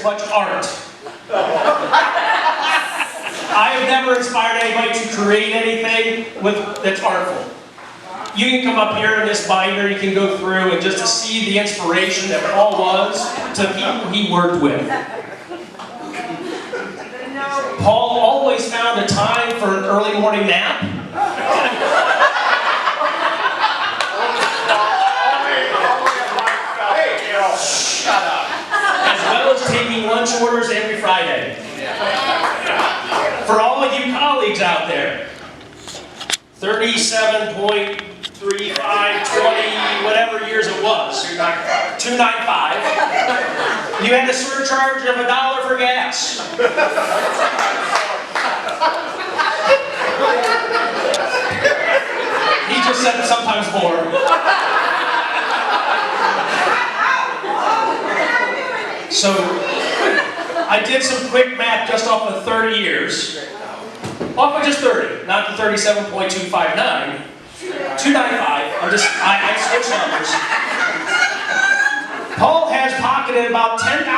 much art. I have never inspired anybody to create anything that's artful. You can come up here in this binder, you can go through and just to see the inspiration that Paul was to people he worked with. Paul always found a time for an early morning nap. As well as taking lunch orders every Friday. For all of you colleagues out there, 37.3520, whatever years it was, 295. You had a surcharge of $1 for gas. He just said sometimes more. So, I did some quick math just off of 30 years. Off of just 30, not the 37.259. 295. I switched numbers. Paul has pocketed about $10,000.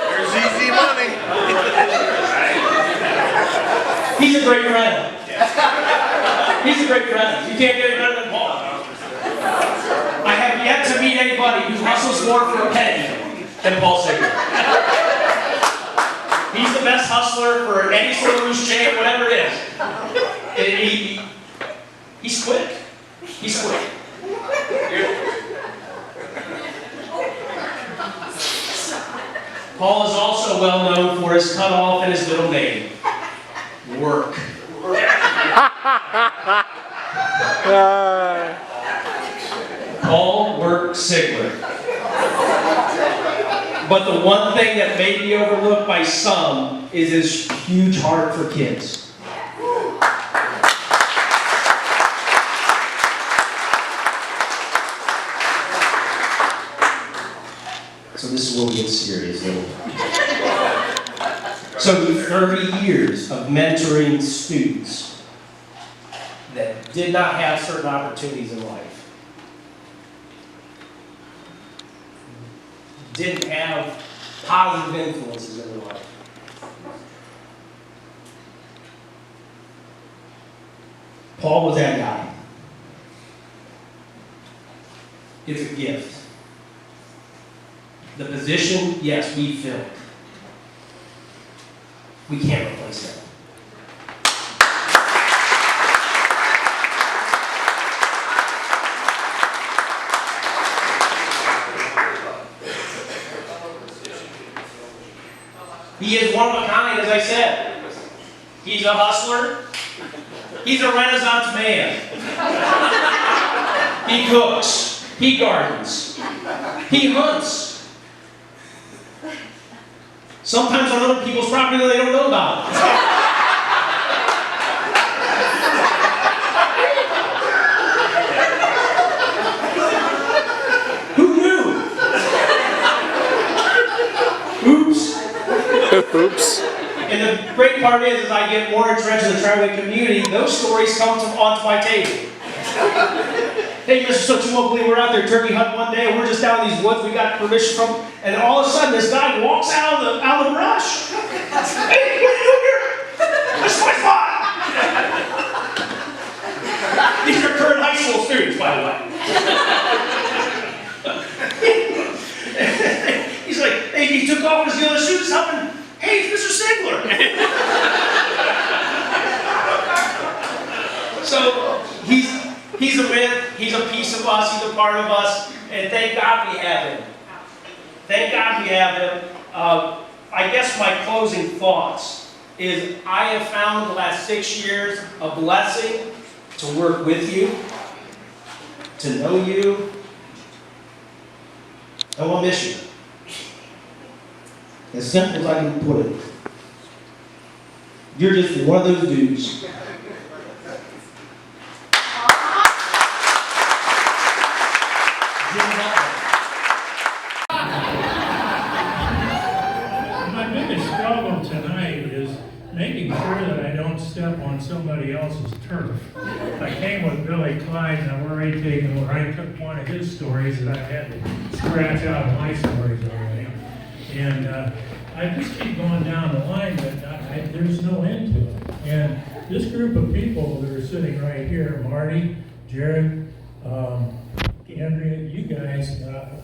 There's easy money. He's a great friend. He's a great friend. You can't get it better than Paul. I have yet to meet anybody who hustles more for a penny than Paul Sigler. He's the best hustler for any sort of loose chain, whatever it is. He's quick. He's quick. Paul is also well known for his cutoff and his middle name. Work. Paul Work Sigler. But the one thing that may be overlooked by some is his huge heart for kids. So this is where we get serious. So 30 years of mentoring students that did not have certain opportunities in life. Didn't have positive influences in their life. Paul was that guy. It's a gift. The position, yes, we filled. We can't replace that. He is one of a kind, as I said. He's a hustler. He's a Renaissance man. He cooks. He gardens. He hunts. Sometimes on other people's property that they don't know about. Who knew? Oops. Oops. And the great part is, as I get more entrenched in the traveling community, those stories come onto my table. Hey, Mr. So you won't believe we're out there turkey hunting one day, and we're just down in these woods we got permission from, and all of a sudden this guy walks out of the brush. Hey, what are you doing here? This is my spot. These are current high school students, by the way. He's like, hey, he took off his other shoes up and, hey, it's Mr. Sigler. So he's a myth, he's a piece of us, he's a part of us, and thank God we have him. Thank God we have him. I guess my closing thoughts is I have found the last 6 years a blessing to work with you, to know you. I will miss you. As simple as I can put it. You're just one of those dudes. My biggest struggle tonight is making sure that I don't step on somebody else's turf. I came with Billy Clyde, and I've already took one of his stories that I had to scratch out of my stories already. And I just keep going down the line, but there's no end to it. And this group of people that are sitting right here, Marty, Jared, Andrea, you guys,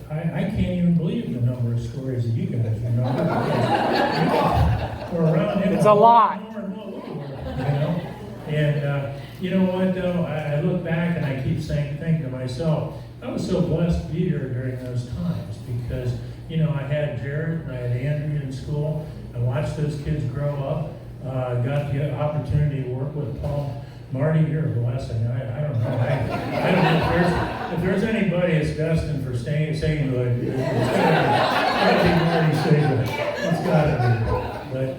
I can't even believe the number of stories that you guys know. We're around It's a lot. And you know what though, I look back and I keep thinking to myself, I was so blessed to be here during those times because, you know, I had Jared and I had Andrea in school. I watched those kids grow up. Got the opportunity to work with Paul. Marty, you're a blessing. I don't know. I don't know if there's anybody that's destined for sainthood. It's gotta be Marty Sigler. It's gotta be. But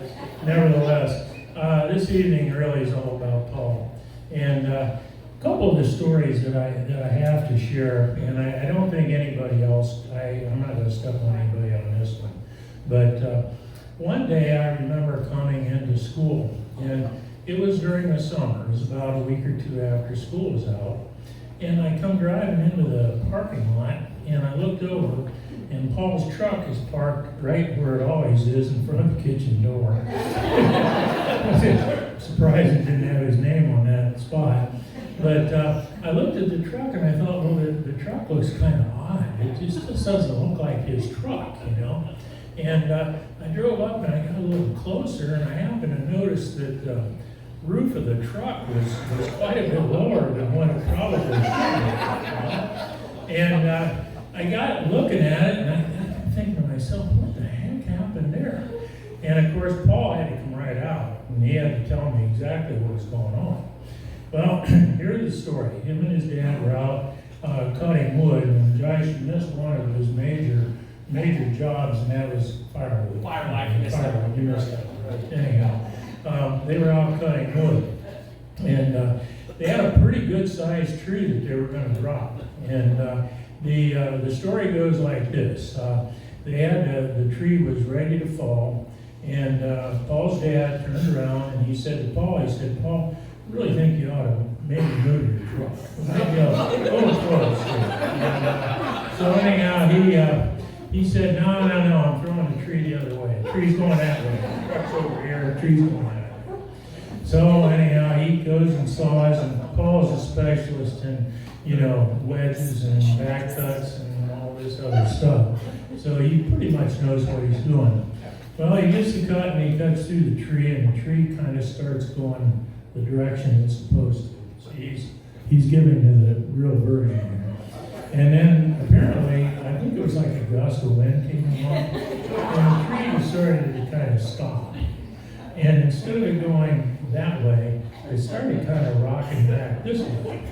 nevertheless, this evening really is all about Paul. And a couple of the stories that I have to share, and I don't think anybody else, I'm not going to step on anybody on this one. But one day I remember coming into school, and it was during the summer. It was about a week or two after school was out. And I come driving into the parking lot, and I looked over, and Paul's truck is parked right where it always is, in front of the kitchen door. Surprised it didn't have his name on that spot. But I looked at the truck, and I thought, well, the truck looks kind of odd. It just doesn't look like his truck, you know? And I drove up, and I got a little closer, and I happened to notice that the roof of the truck was quite a bit lower than what it probably should have. And I got looking at it, and I'm thinking to myself, what the heck happened there? And of course, Paul had to come right out, and he had to tell me exactly what was going on. Well, here's the story. Him and his dad were out cutting wood, and Josh missed one of his major jobs, and that was firewood. Firewood, you missed that, right? Anyhow, they were out cutting wood, and they had a pretty good sized tree that they were going to drop. And the story goes like this: they had the tree was ready to fall, and Paul's dad turned around and he said to Paul, Paul, I really think you ought to maybe move your truck. Maybe a little close. So anyhow, he said, no, I'm throwing the tree the other way. The tree's going that way. The truck's over here, the tree's going that way. So anyhow, he goes and saws, and Paul's a specialist in, you know, wedges and back cuts and all this other stuff. So he pretty much knows what he's doing. Well, he gets the cut and he cuts through the tree, and the tree kind of starts going the direction it's supposed to. So he's giving you the real version here. And then apparently, I think it was like a gust of wind came along, and the tree started to kind of stop. And instead of it going that way, it started kind of rocking back this way.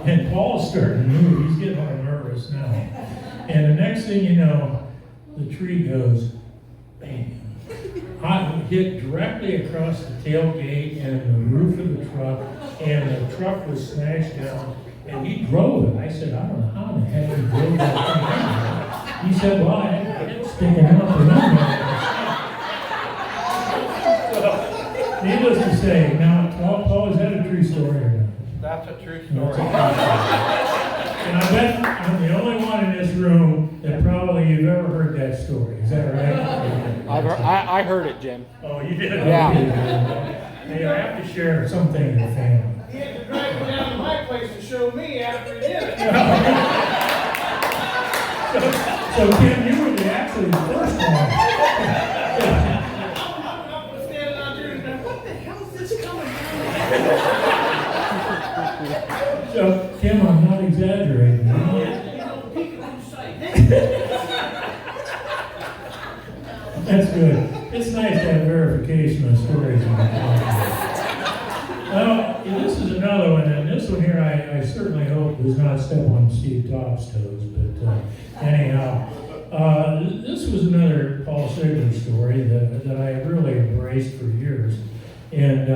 And Paul's starting to move. He's getting all nervous now. And the next thing you know, the tree goes, bam. Hit directly across the tailgate and the roof of the truck, and the truck was smashed down, and he drove it. I said, I don't know how in the heck he drove that thing. He said, well, I had it sticking out the window. So, needless to say, now, Paul, is that a true story or not? That's a true story. And I bet I'm the only one in this room that probably you've ever heard that story. Is that right? I heard it, Jim. Oh, you did? Yeah. Hey, I have to share something in the family. He had to drag me down to my place to show me after he did it. So Kim, you were actually the first one. I was standing out there and going, what the hell is this coming down? So Kim, I'm not exaggerating. That's good. It's nice to have verification of stories. Well, this is another one, and this one here I certainly hope does not step on Steve Topp's toes, but anyhow, this was another Paul Sigler story that I really embraced for years. And,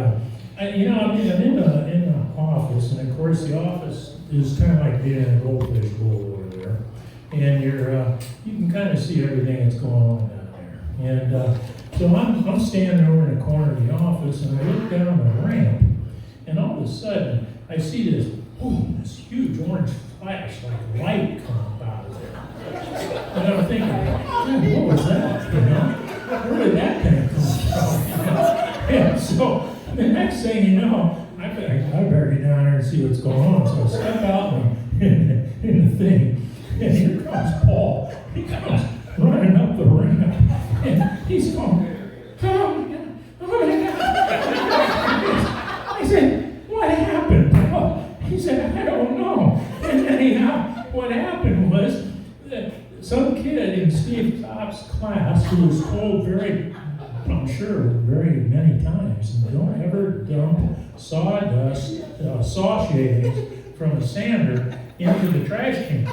I'm in the office, and of course the office is kind of like being in a goldfish bowl over there. And you can kind of see everything that's going on down there. And so I'm standing over in the corner of the office, and a sudden, I see this, boom, this huge orange flash, like light come out of there. And I'm thinking, man, what was that, you know? Where did that thing come from? And so, the next thing you know, I better get down there and see what's going on. So I step out in the thing, and here comes Paul. He comes running up the ramp, and he's going, oh my God. I said, what happened, Paul? He said, I don't know. And anyhow, what happened was that some kid in Steve Topp's class who was told I'm sure very many times, don't ever dump sawdust, saw shavings from a sander into the trash can.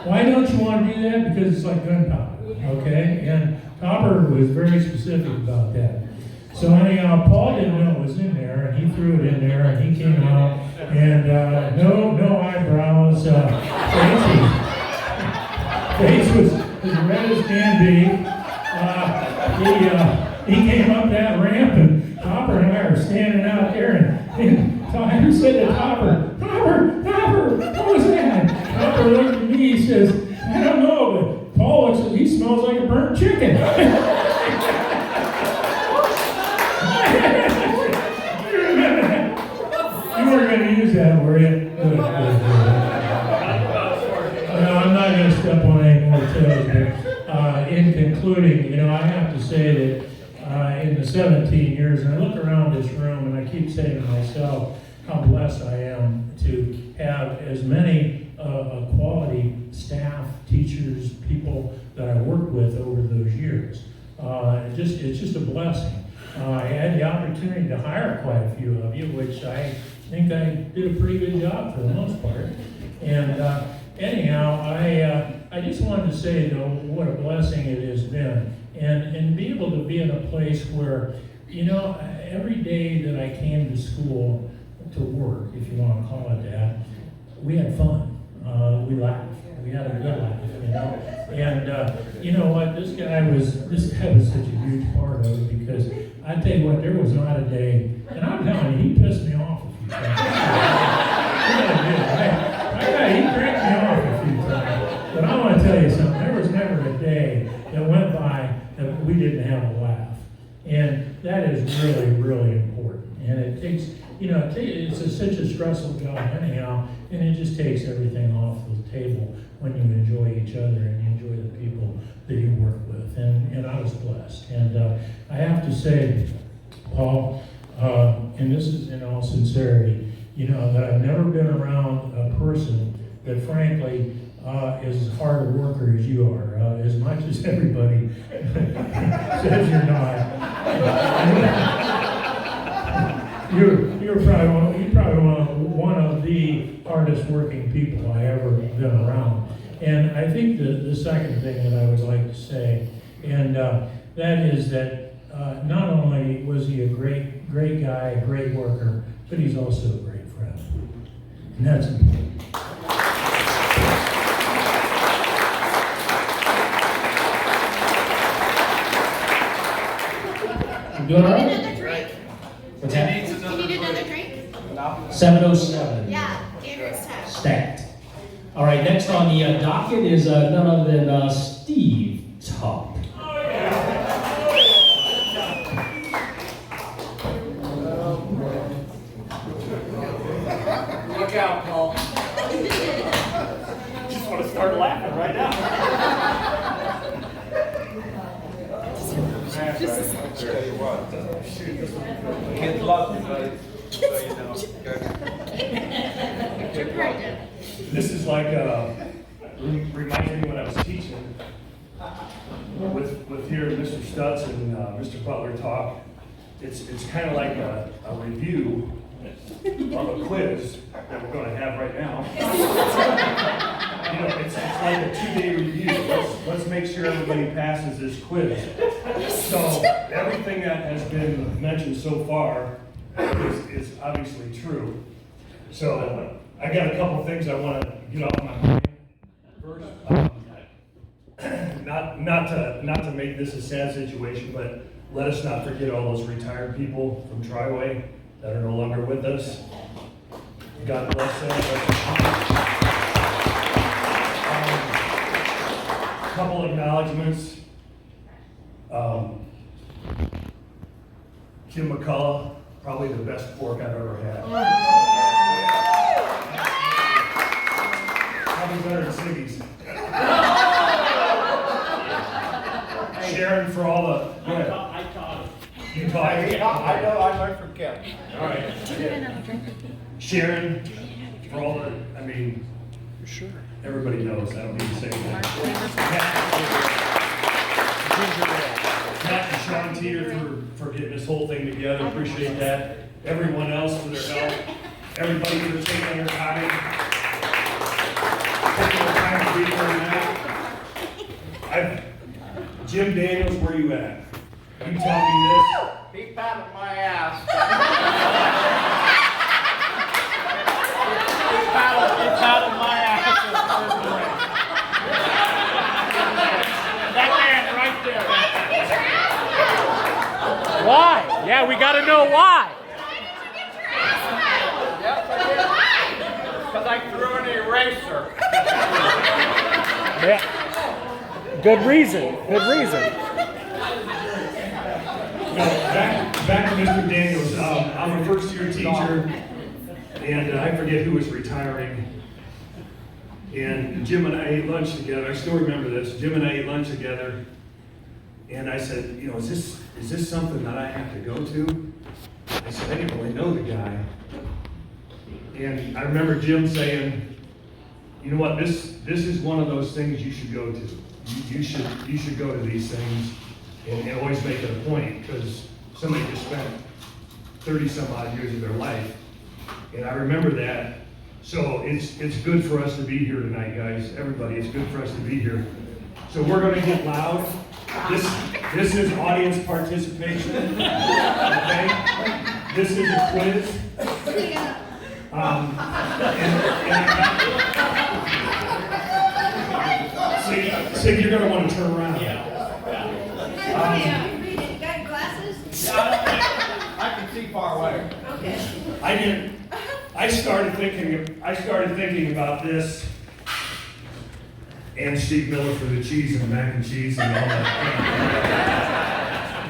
Why don't you want to do that? Because it's like gunpowder, okay? And Topper was very specific about that. So anyhow, Paul didn't know it was in there, and he threw it in there, and he came out, and no eyebrows, face was as red as can be. He came up that ramp, and Topper and I are standing out there, and I said to Topper, what was that? Topper looked at me, he says, I don't know, but Paul looks, he smells like a burnt chicken. You weren't going to use that, were you? Good. No, I'm not going to step on any more toes here. In concluding, I have to say that in the 17 years, and I look around this room and I keep saying to myself how blessed I am to have as many quality staff, teachers, people that I worked with over those years. It's just a blessing. I had the opportunity to hire quite a few of you, which I think I did a pretty good job for the most part. And anyhow, I just wanted to say, though, what a blessing it has been. And be able to be in a place where, every day that I came to school to work, if you want to call it that, we had fun. We laughed. We had a good laugh, And you know what? This guy was such a huge part of it, because I tell you what, there was not a day, and I'm telling you, he pissed me off a few times. He cranked me off a few times. But I want to tell you something. There was never a day that went by that we didn't have a laugh. And that is really, really important. And it takes, it's such a stressful job anyhow, and it just takes everything off the table when you enjoy each other and you enjoy the people that you work with. And I was blessed. And I have to say, Paul, and this is in all sincerity, that I've never been around a person that frankly is as hard a worker as you are, as much as everybody says you're not. You're probably one of the hardest working people I ever been around. And I think the second thing that I would like to say, and that is that not only was he a great guy, a great worker, but he's also a great friend. And that's important. You doing all right? Another drink? What's that? You need another drink? 7:07. Yeah, Andrew's time. Stacked. All right, next on the docket is none other than Steve Top. Look out, Paul. Just want to start laughing right now. Tell you what, kids love you, buddy. So you know. This is like, reminds me when I was teaching with here Mr. Stutz and Mr. Butler talk. It's kind of like a review of a quiz that we're going to have right now. It's like a 2-day review. Let's make sure everybody passes this quiz. So everything that has been mentioned so far is obviously true. So I got a couple things I want to get off my mind. First, not to make this a sad situation, but let us not forget all those retired people from Triway. that are no longer with us. God bless them. Couple acknowledgements. Jim McCullough, probably the best pork I've ever had. Probably better than Siggy's. Sharon for all the. Go ahead. I taught it. You taught it? I know, I learned from Kim. All right. Sharon, for all the, I mean, everybody knows, I don't need to say that. Matt and Sean Teeter for getting this whole thing together, appreciate that. Everyone else for their help. Everybody for taking their time. Taking their time to be here tonight. Jim Daniels, where you at? You tell me this. He patted my ass. It's out of my ass. That man right there. Why? Yeah, we got to know why. Yes, I did. Because I threw an eraser. Yeah. Good reason. Good reason. Back to Mr. Daniels. I'm a first-year teacher, and I forget who was retiring. And Jim and I ate lunch together. I still remember this. Jim and I ate lunch together, and I said, you know, is this something that I have to go to? I said, I didn't really know the guy. And I remember Jim saying, you know what, this is one of those things you should go to. You should go to these things and always make it a point, because somebody just spent 30 some odd years of their life. And I remember that. So it's good for us to be here tonight, guys. Everybody, it's good for us to be here. So we're going to get loud. This is audience participation. Okay? This is a quiz. Sig, you're going to want to turn around. Got glasses? I can see far away. Okay. I started thinking about this, and Steve Miller for the cheese and mac and cheese and all that.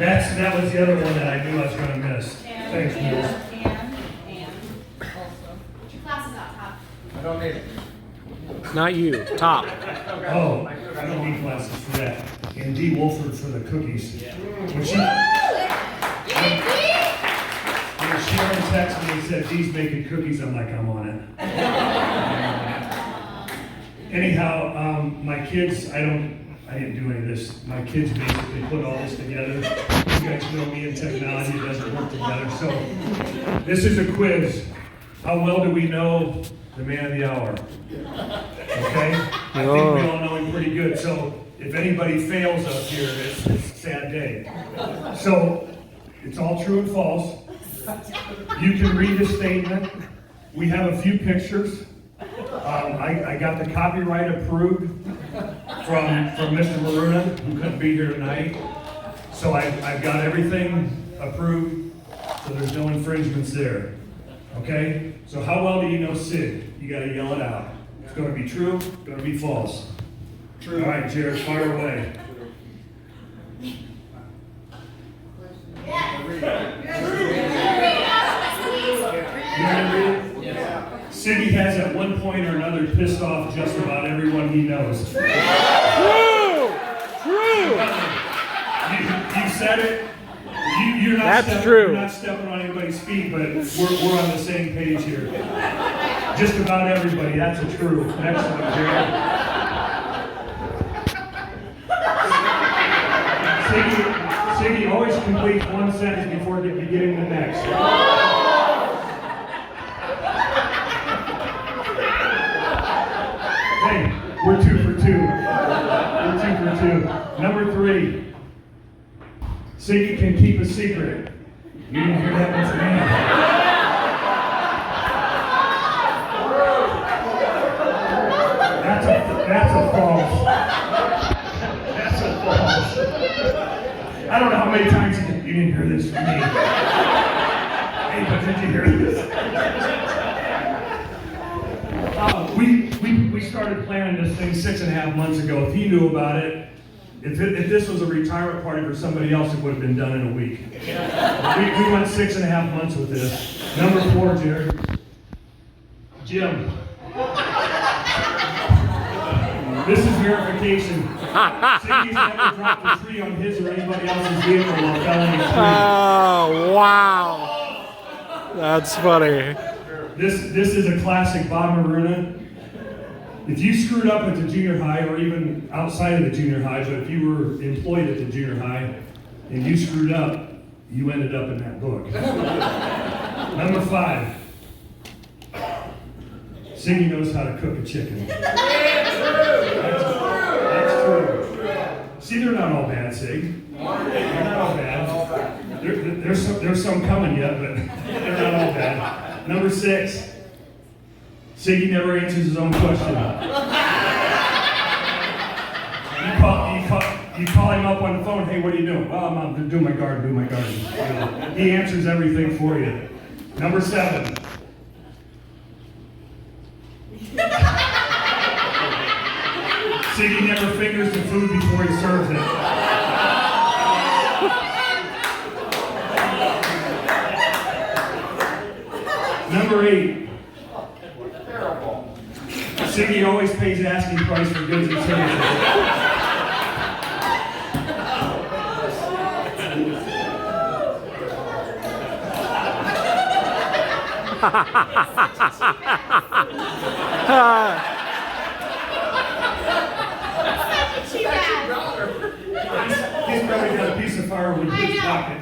That was the other one that I knew I was going to miss. Thanks, Mills. And also. Your glasses out top. I don't need it. Not you. Top. Oh, I don't need glasses for that. And Dee Wolford for the cookies. When Sharon texted me and said, Dee's making cookies, I'm like, I'm on it. Anyhow, my kids, I didn't do any of this. My kids basically put all this together. You guys know me in technology, it doesn't work together. So this is a quiz. How well do we know the man of the hour? Okay? I think we all know him pretty good. So if anybody fails up here, it's a sad day. So it's all true and false. You can read the statement. We have a few pictures. I got the copyright approved from Mr. Maruna, who couldn't be here tonight. So I've got everything approved, so there's no infringements there. Okay? So how well do you know Sid? You gotta yell it out. It's gonna be true, gonna be false. True. All right, Jared, fire away. Siggy has at one point or another pissed off just about everyone he knows. True! True! You said it. You're not You're not stepping on anybody's feet, but we're on the same page here. Just about everybody. That's a true. Excellent, Jared. Siggy always completes one sentence before beginning the next. Hey, we're 2 for 2. We're 2 for 2. Number 3. Siggy can keep a secret. You didn't hear that one from me. That's a false. That's a false. I don't know how many times you didn't hear this from me. Hey, but did you hear this? We started planning this thing 6.5 months ago. If he knew about it, if this was a retirement party for somebody else, it would have been done in a week. We went 6.5 months with this. Number 4, Jared. Jim. This is verification. Siggy's never dropped a tree on his or anybody else's vehicle while felling a tree. Oh, wow. That's funny. This is a classic Bob Maruna. If you screwed up at the junior high, or even outside of the junior high, but if you were employed at the junior high and you screwed up, you ended up in that book. Number 5. Siggy knows how to cook a chicken. That's true. See, they're not all bad, Sig. They're not all bad. There's some coming yet, but they're not all bad. Number 6. Siggy never answers his own question. You call him up on the phone, hey, what are you doing? Well, I'm doing my garden, He answers everything for you. Number 7. Siggy never fingers the food before he serves it. Number 8. Siggy always pays asking price for goods and services. He's probably got a piece of firewood in his pocket.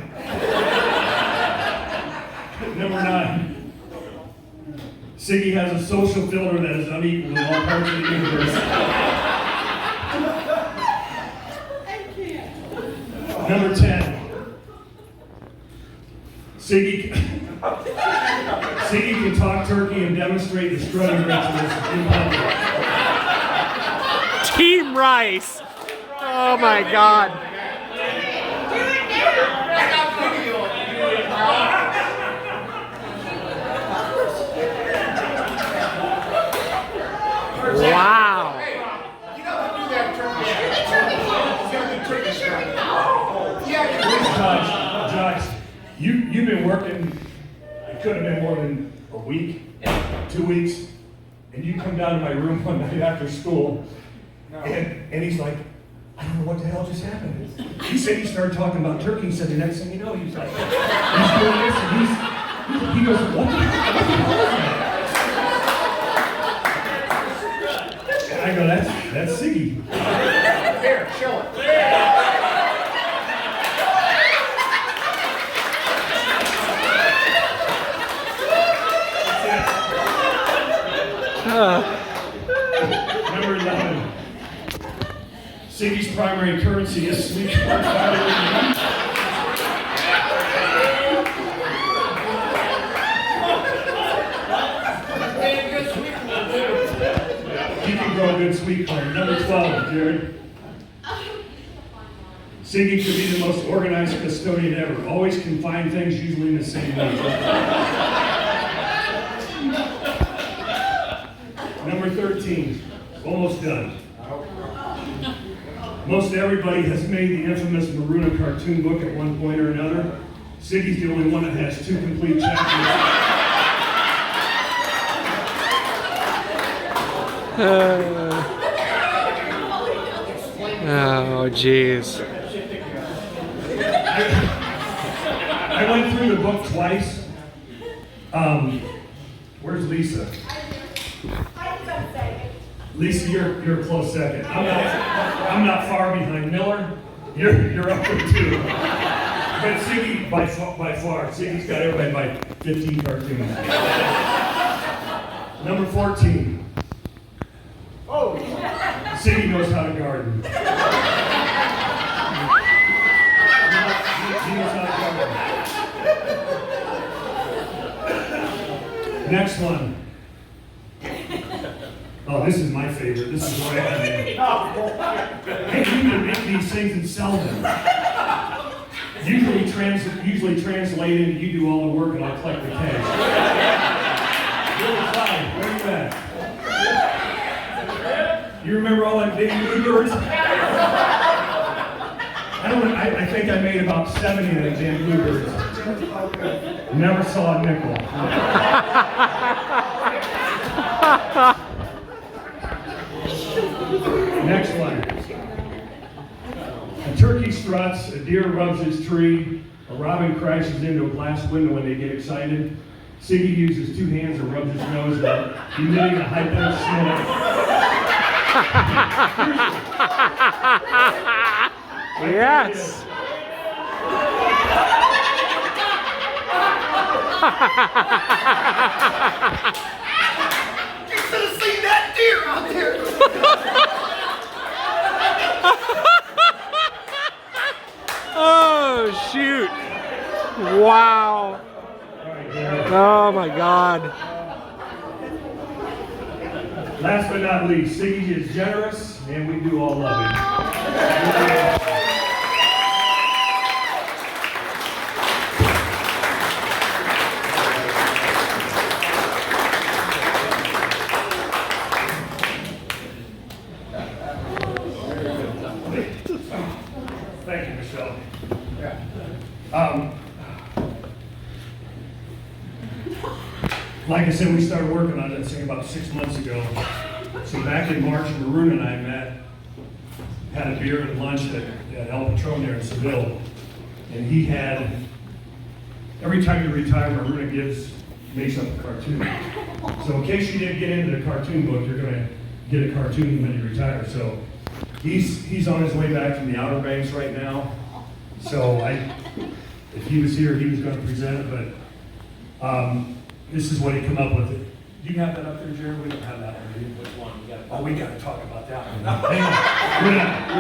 Number 9. Siggy has a social filter that is unequal in all parts of the universe. Number 10. Siggy can talk turkey and demonstrate the strutting rituals in public. Team Rice. Oh my God. Wow. You know how to do that turkey shot. Josh, you've been working, it could have been more than a week, 2 weeks, and you come down to my room one night after school, and he's like, I don't know what the hell just happened. He said he started talking about turkey. He said the next thing you know, he's like, he's doing this, and he goes, what the hell is that? And I go, that's Siggy. Here, show it. Number 11. Siggy's primary currency is sweet corn powder. You can grow a good sweet corn. Number 12, Jared. Siggy could be the most organized custodian ever. Always can find things usually in the same way. Number 13, almost done. Most everybody has made the infamous Maruna cartoon book at one point or another. Siggy's the only one that has 2 complete chapters. Oh, jeez. I went through the book twice. Where's Lisa? Lisa, you're a close second. I'm not far behind Miller. You're up there too. But Siggy by far. Siggy's got everybody by 15 cartoons. Number 14. Oh, Siggy knows how to garden. He knows how to garden. Next one. Oh, this is my favorite. This is what I made. Hey, you can make these things and sell them. Usually translated, you do all the work and I'll collect the cash. Billy Clyde, where you at? You remember all that big bluebirds? I think I made about 70 of them damn bluebirds. Never saw a nickel. Next one. A turkey struts, a deer rubs his tree, a robin crashes into a glass window when they get excited. Siggy uses 2 hands and rubs his nose out, emitting a high-pitched snort. Yes. You should have seen that deer out there. Oh, shoot. Wow. Oh, my God. Last but not least, Siggy is generous, and we do all love him. Thank you, Michelle. Like I said, we started working on this thing about 6 months ago. So back in March, Maroon and I had a beer and lunch at El Patron there in Seville. And he had, every time you retire, Maruna makes up a cartoon. So in case you didn't get into the cartoon book, you're gonna get a cartoon when you retire. So he's on his way back from the Outer Banks right now. So if he was here, he was gonna present it, but this is what he come up with. Do you have that up there, Jerry? We don't have that one, do you? Which one? Oh, we gotta talk about that one. Hang on. We're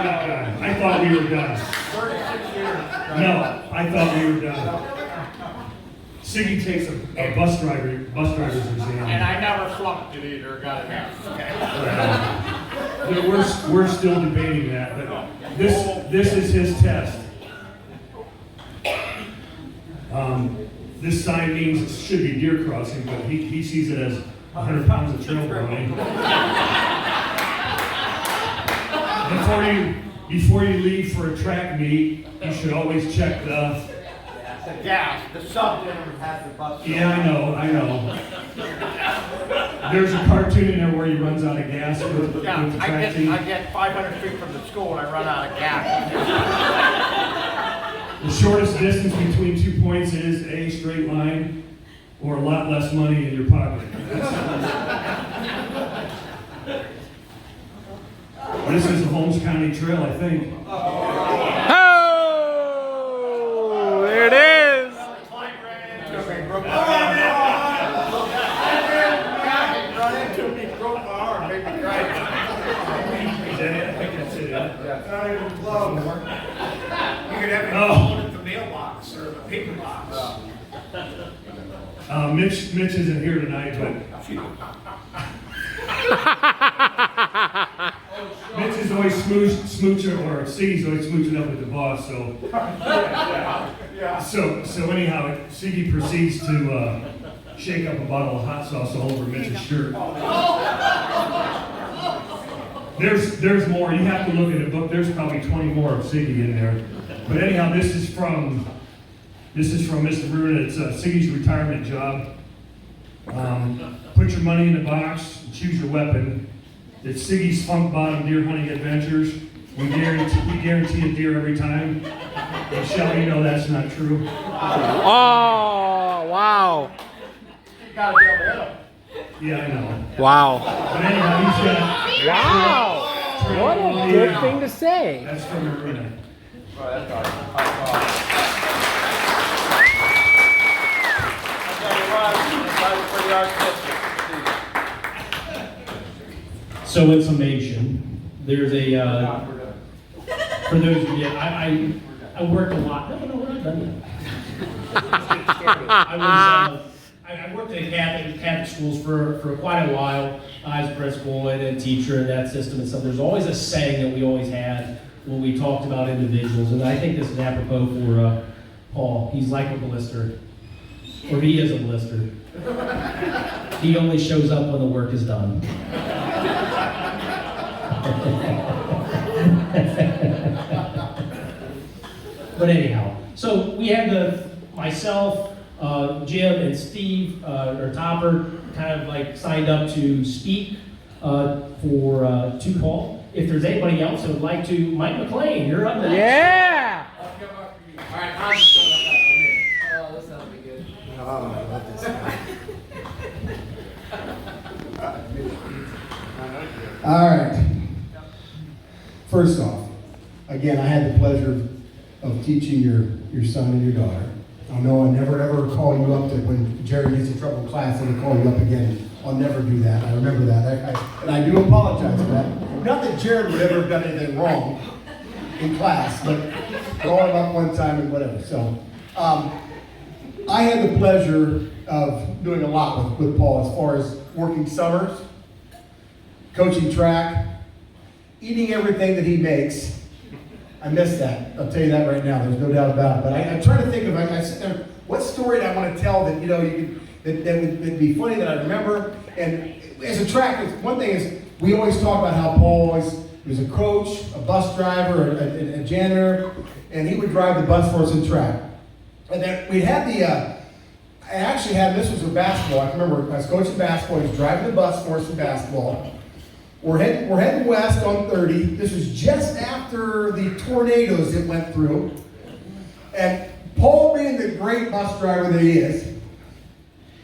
not done. I thought we were done. 36 years. No, I thought we were done. Siggy takes a bus driver's exam. And I never flunked it either, got it now. We're still debating that, but this is his test. This sign means it should be deer crossing, but he sees it as 100 pounds of trail running. Before you leave for a track meet, you should always check the gas, the sub has the bus. Yeah, I know. There's a cartoon in there where he runs out of gas with the track team. I get 500 feet from the school and I run out of gas. The shortest distance between 2 points is a straight line or a lot less money in your pocket. This is the Holmes County Trail, I think. Oh, there it is. Run into me, broke my arm, made me cry. Is that it? I think that's it. It's not even close. You could have it Oh. falling at the mailbox or the paper box. Mitch isn't here tonight, but Mitch is always smooching, or Siggy's always smooching up with the boss. So anyhow, Siggy proceeds to shake up a bottle of hot sauce all over Mitch's shirt. There's more. You have to look at the book. There's probably 20 more of Siggy in there. But anyhow, this is from Mr. Bruin. It's Siggy's retirement job. Put your money in the box and choose your weapon. It's Siggy's Funk Bottom Deer Hunting Adventures. We guarantee a deer every time. Michelle, you know that's not true. Oh, wow. You gotta be able to hit him. Yeah, I know. Wow. But anyhow, he's got. Wow. What a good thing to say. That's from Marina. So in summation, there's a, for those of you, I worked a lot, no, we're not done yet. I worked in Catholic schools for quite a while as a principal and a teacher in that system and stuff. There's always a saying that we always had when we talked about individuals, and I think this is apropos Paul, he's like a blister. Or he is a blister. He only shows up when the work is done. But anyhow, so we had myself, Jim, and Steve, or Topper, kind of like signed up to speak to Paul. If there's anybody else that would like to, Mike McLean, you're up next. Yeah! All right, I'm just going up after me. Oh, this ought to be good. All right. First off, again, I had the pleasure of teaching your son and your daughter. I know I never ever call you up to when Jerry gets in trouble in class and call you up again. I'll never do that. I remember that. And I do apologize for that. Not that Jared would ever have done anything wrong in class, but going up one time and whatever. So I had the pleasure of doing a lot with Paul as far as working summers, coaching track, eating everything that he makes. I miss that. I'll tell you that right now. There's no doubt about it. But I'm trying to think of what story I want to tell that that would be funny that I remember. And as a track, one thing is we always talk about how Paul was a coach, a bus driver, a janitor, and he would drive the bus for us in track. And then we had I actually had, this was a basketball. I can remember I was coaching basketball. He was driving the bus for us in basketball. We're heading west on 30. This was just after the tornadoes that went through. And Paul, being the great bus driver that he is,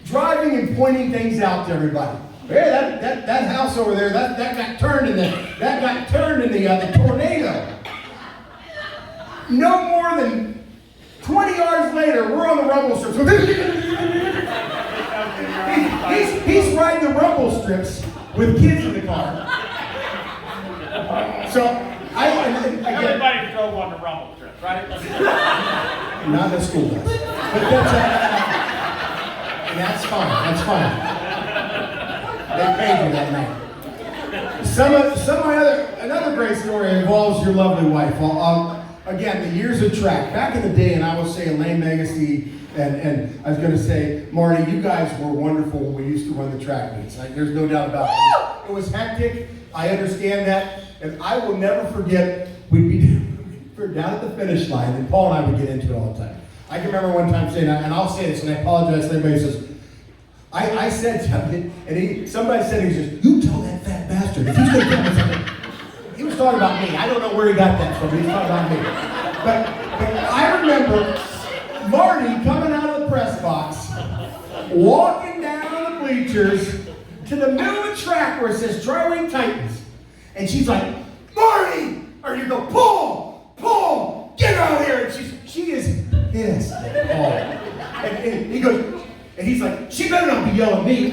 driving and pointing things out to everybody. Hey, that house over there, that got turned in the tornado. No more than 20 yards later, we're on the rumble strips. he's riding the rumble strips with kids in the car. So Everybody drove on the rumble strip, right? not the school bus. But that's fine. That's fine. They paid you that night. Another great story involves your lovely wife. Again, the years of track. Back in the day, and I will say Elaine Legacy, and I was going to say, Marty, you guys were wonderful when we used to run the track meets. There's no doubt about it. It was hectic. I understand that. And I will never forget, we'd be down at the finish line, and Paul and I would get into it all the time. I can remember one time saying, and I'll say this, and I apologize to everybody who says, I said something, and somebody said, he says, you tell that fat bastard, if he's going to tell me something. He was talking about me. I don't know where he got that from. He was talking about me. But I remember Marty coming out of the press box, walking down the bleachers to the middle of the track where it says Tri-Wing Titans. And she's like, Marty! Or you go, Paul, get out here! And she is pissed at Paul. And he goes, and he's like, she better not be yelling at me.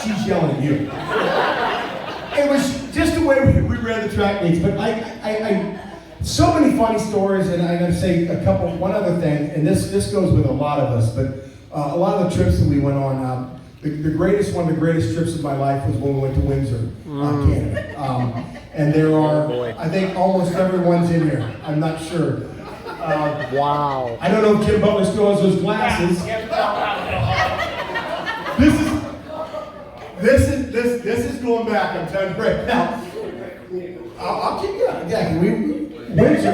She's yelling at you. It was just the way we ran the track meets. But I so many funny stories, and I'm going to say one other thing, and this goes with a lot of us, but a lot of the trips that we went on, one of the greatest trips of my life was when we went to Windsor, Canada. And there are, I think almost everyone's in here. I'm not sure. Wow. I don't know if Jim Butler still has those glasses. This is going back. I'm telling you right now. I'll keep you up. Yeah, Windsor.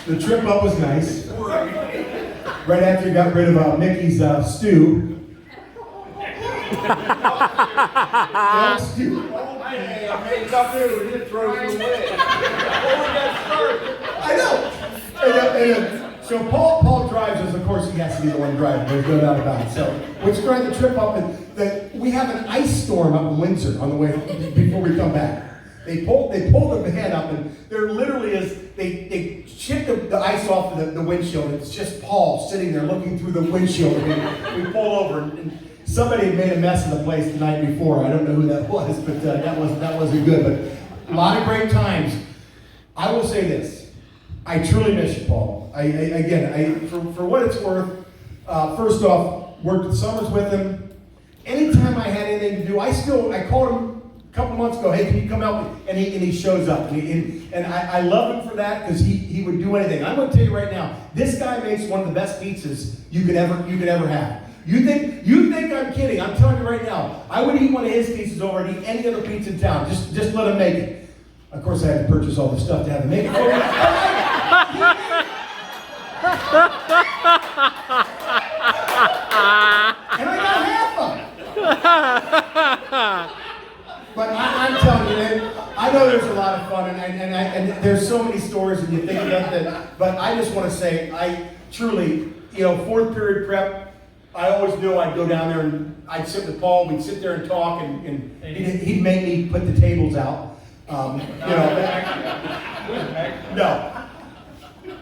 The trip up was nice. Right after you got rid of Mickey's stew. Stew. I know. So Paul drives us. Of course, he has to be the one driving. There's no doubt about it. So we're starting the trip up, and we have an ice storm up in Windsor on the way before we come back. They pull the van up, and there literally is. They chip the ice off of the windshield. And it's just Paul sitting there looking through the windshield. And we pull over, and somebody had made a mess of the place the night before. I don't know who that was, but that wasn't good. But a lot of great times. I will say this. I truly miss you, Paul. For what it's worth, first off, worked the summers with him. Anytime I had anything to do, I called him couple months ago, hey, can you come help me? And he shows up. And I love him for that because he would do anything. I'm going to tell you right now, this guy makes one of the best pizzas you could ever have. You think I'm kidding? I'm telling you right now, I would eat one of his pizzas over and eat any other pizza in town. Just let him make it. Of course, I had to purchase all the stuff to have him make it. And I got half of it. But I'm telling you, man, I know there's a lot of fun, and there's so many stories, and you think about that. But I just want to say, I truly, fourth period prep, I always knew I'd go down there and I'd sit with Paul. We'd sit there and talk, and he'd make me put the tables out. No.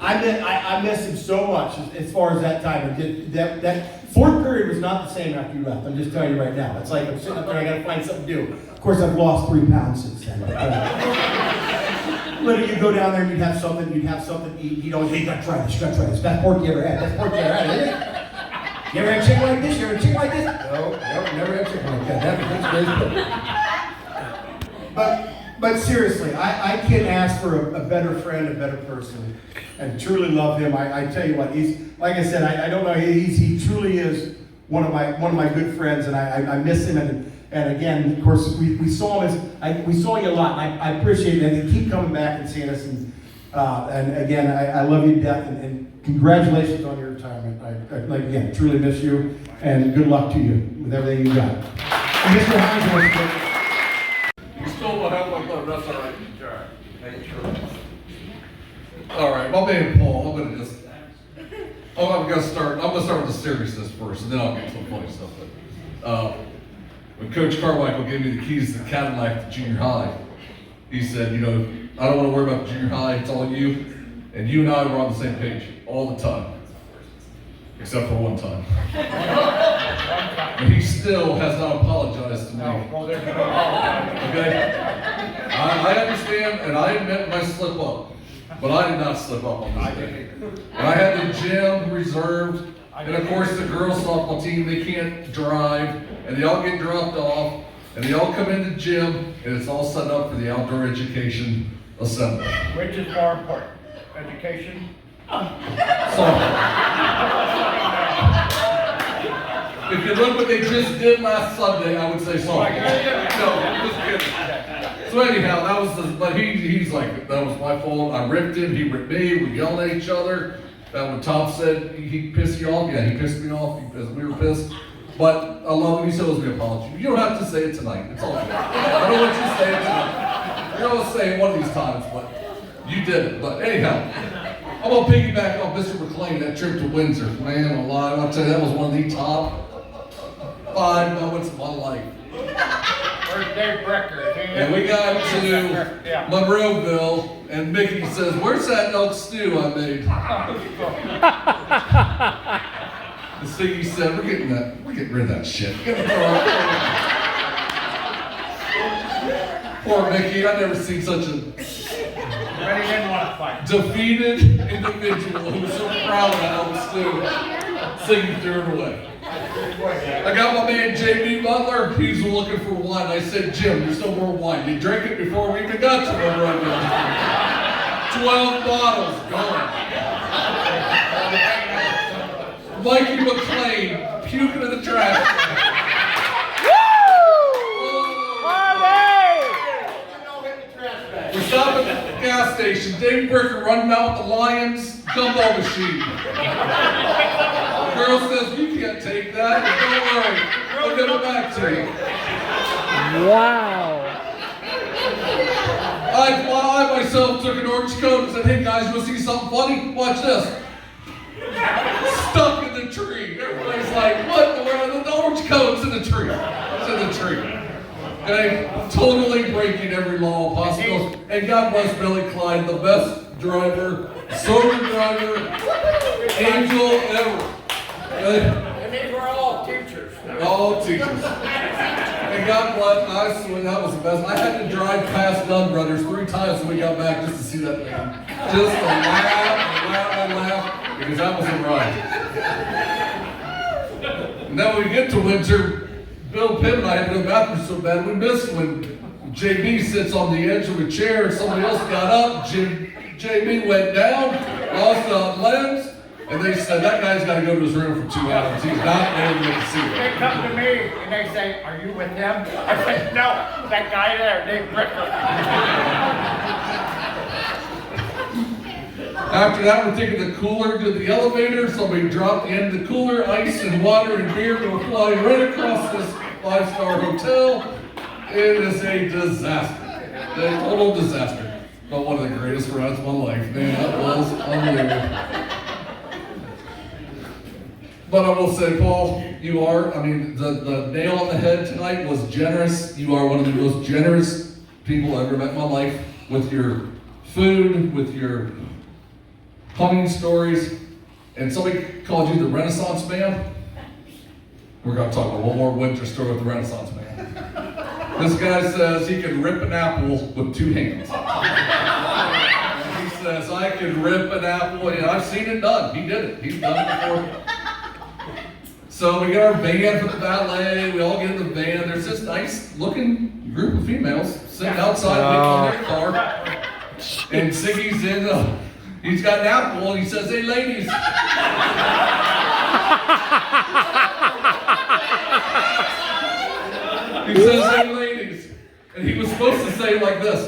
I miss him so much as far as that time. That fourth period was not the same after you left. I'm just telling you right now. It's like I'm sitting up there, I got to find something to do. Of course, I've lost 3 pounds since then. Literally, you go down there and you'd have something to eat. You'd always, hey, you gotta try this. Best pork you ever had. Best pork you ever had, isn't it? You ever had chicken like this? You ever had chicken like this? No, never had chicken like that. That's great. But seriously, I can't ask for a better friend, a better person, and truly love him. I tell you what, he's, like I said, I don't know, he truly is one of my good friends, and I miss him. And again, of course, we saw him we saw you a lot. And I appreciate it, and you keep coming back and seeing us. And again, I love you to death, and congratulations on your retirement. I again truly miss you, and good luck to you with everything you got. And Mr. Hines, You stole my help, but that's all right. All right, my man Paul, I'm gonna start with the seriousness first, and then I'll get to the funny stuff. But when Coach Carmichael gave me the keys to the Cadillac to junior high, he said, I don't want to worry about the junior high, it's all you. And you and I were on the same page all the time, except for one time. And he still has not apologized to me. Okay? I understand, and I admit my slip up, but I did not slip up on this day. And I had the gym reserved, and of course the girls softball team, they can't drive, and they all get dropped off, and they all come into the gym, and it's all set up for the outdoor education assembly. Which is more important, education? If you look what they just did last Sunday, I would say sorry. No, just kidding. So anyhow, but he's like, that was my fault. I ripped him, he ripped me, we yelled at each other. That when Tom said he pissed you off, yeah, he pissed me off because we were pissed. But I love him, he still owes me an apology. You don't have to say it tonight, it's all good. I don't want you to say it tonight. You're gonna say it one of these times, but you did it. But anyhow, I'm gonna piggyback off Mr. McLean, that trip to Windsor. Man, alive, I'll tell you, that was one of the top 5 moments of my life. Where's Dave Brecker? And we got to Monroeville, and Mickey says, "Where's that elk stew I made?" The Stiggy said, we're getting rid of that shit. Poor Mickey, I've never seen such a But he didn't want to fight. defeated individual who's so proud of that elk stew. Singing threw it away. I got my man JB Butler, he's looking for wine. I said, Jim, there's no more wine. You drank it before we even got to Monroeville. 12 bottles, gone. Mikey McLean, puking in the trash. We stop at the gas station. Dave Bricker running out with the Lions gumbo machine. The girl says, "You can't take that. Don't worry. I'll give it back to you." Wow. I myself took an orange coat and said, "Hey guys, you want to see something funny? Watch this." Stuck in the tree. Everybody's like, "What? The orange coat's in the tree." It's in the tree. Okay, totally breaking every law possible. And God bless Billy Clyde, the best driver, sober driver, angel ever. Okay? And these were all teachers. All teachers. And God bless, I swear that was the best. I had to drive past Dunn Brothers 3 times when we got back just to see that thing. Just to laugh, because that was a ride. And then when we get to Windsor, Bill Pitt and I had to go to the bathroom so bad we missed when JB sits on the edge of a chair, somebody else got up, JB went down, lost a lens, and they said, that guy's got to go to his room for 2 hours. He's not able to see it. They come to me and they say, are you with him? I said, no, that guy there, Dave Bricker. After that, we're taking the cooler to the elevator. Somebody dropped the end of the cooler, ice and water and beer go flying right across this 5-star hotel. It is a disaster. A total disaster. But one of the greatest rides of my life, man. That was unbelievable. But I will say, Paul, you are, I mean, the nail on the head tonight was generous. You are one of the most generous people I've ever met in my life with your food, with your humming stories. And somebody called you the Renaissance Man. We're going to talk about one more winter story with the Renaissance Man. This guy says he can rip an apple with 2 hands. He says, I can rip an apple. And I've seen it done. He did it. He's done it before. So we got our band for the ballet. We all get in the van. There's this nice looking group of females sitting outside waiting on their car. And Siggy's in, he's got an apple and he says, hey ladies. He says, hey ladies. And he was supposed to say like this,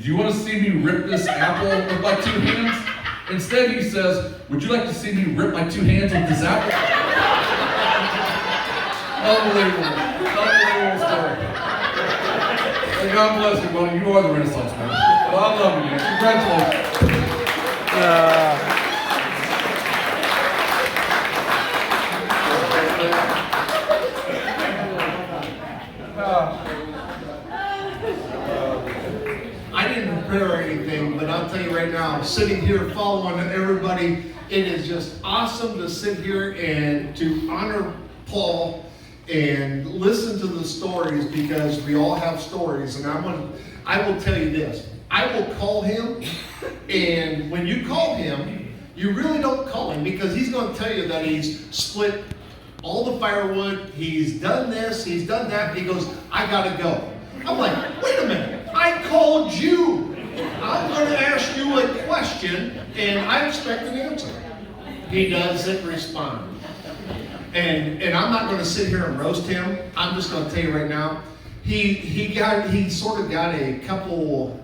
do you want to see me rip this apple with my 2 hands? Instead he says, would you like to see me rip my 2 hands with this apple? Unbelievable. Unbelievable story. And God bless you, buddy. You are the Renaissance Man. Well, I love you, man. Congratulations. I didn't prepare anything, but I'll tell you right now, I'm sitting here following everybody. It is just awesome to sit here and to honor Paul and listen to the stories, because we all have stories. And I will tell you this, I will call him, and when you call him, you really don't call him, because he's going to tell you that he's split all the firewood, he's done this, he's done that. He goes, I gotta go. I'm like, wait a minute, I called you. I'm going to ask you a question, and I expect an answer. He doesn't respond. And I'm not going to sit here and roast him. I'm just going to tell you right now, he sort of got a couple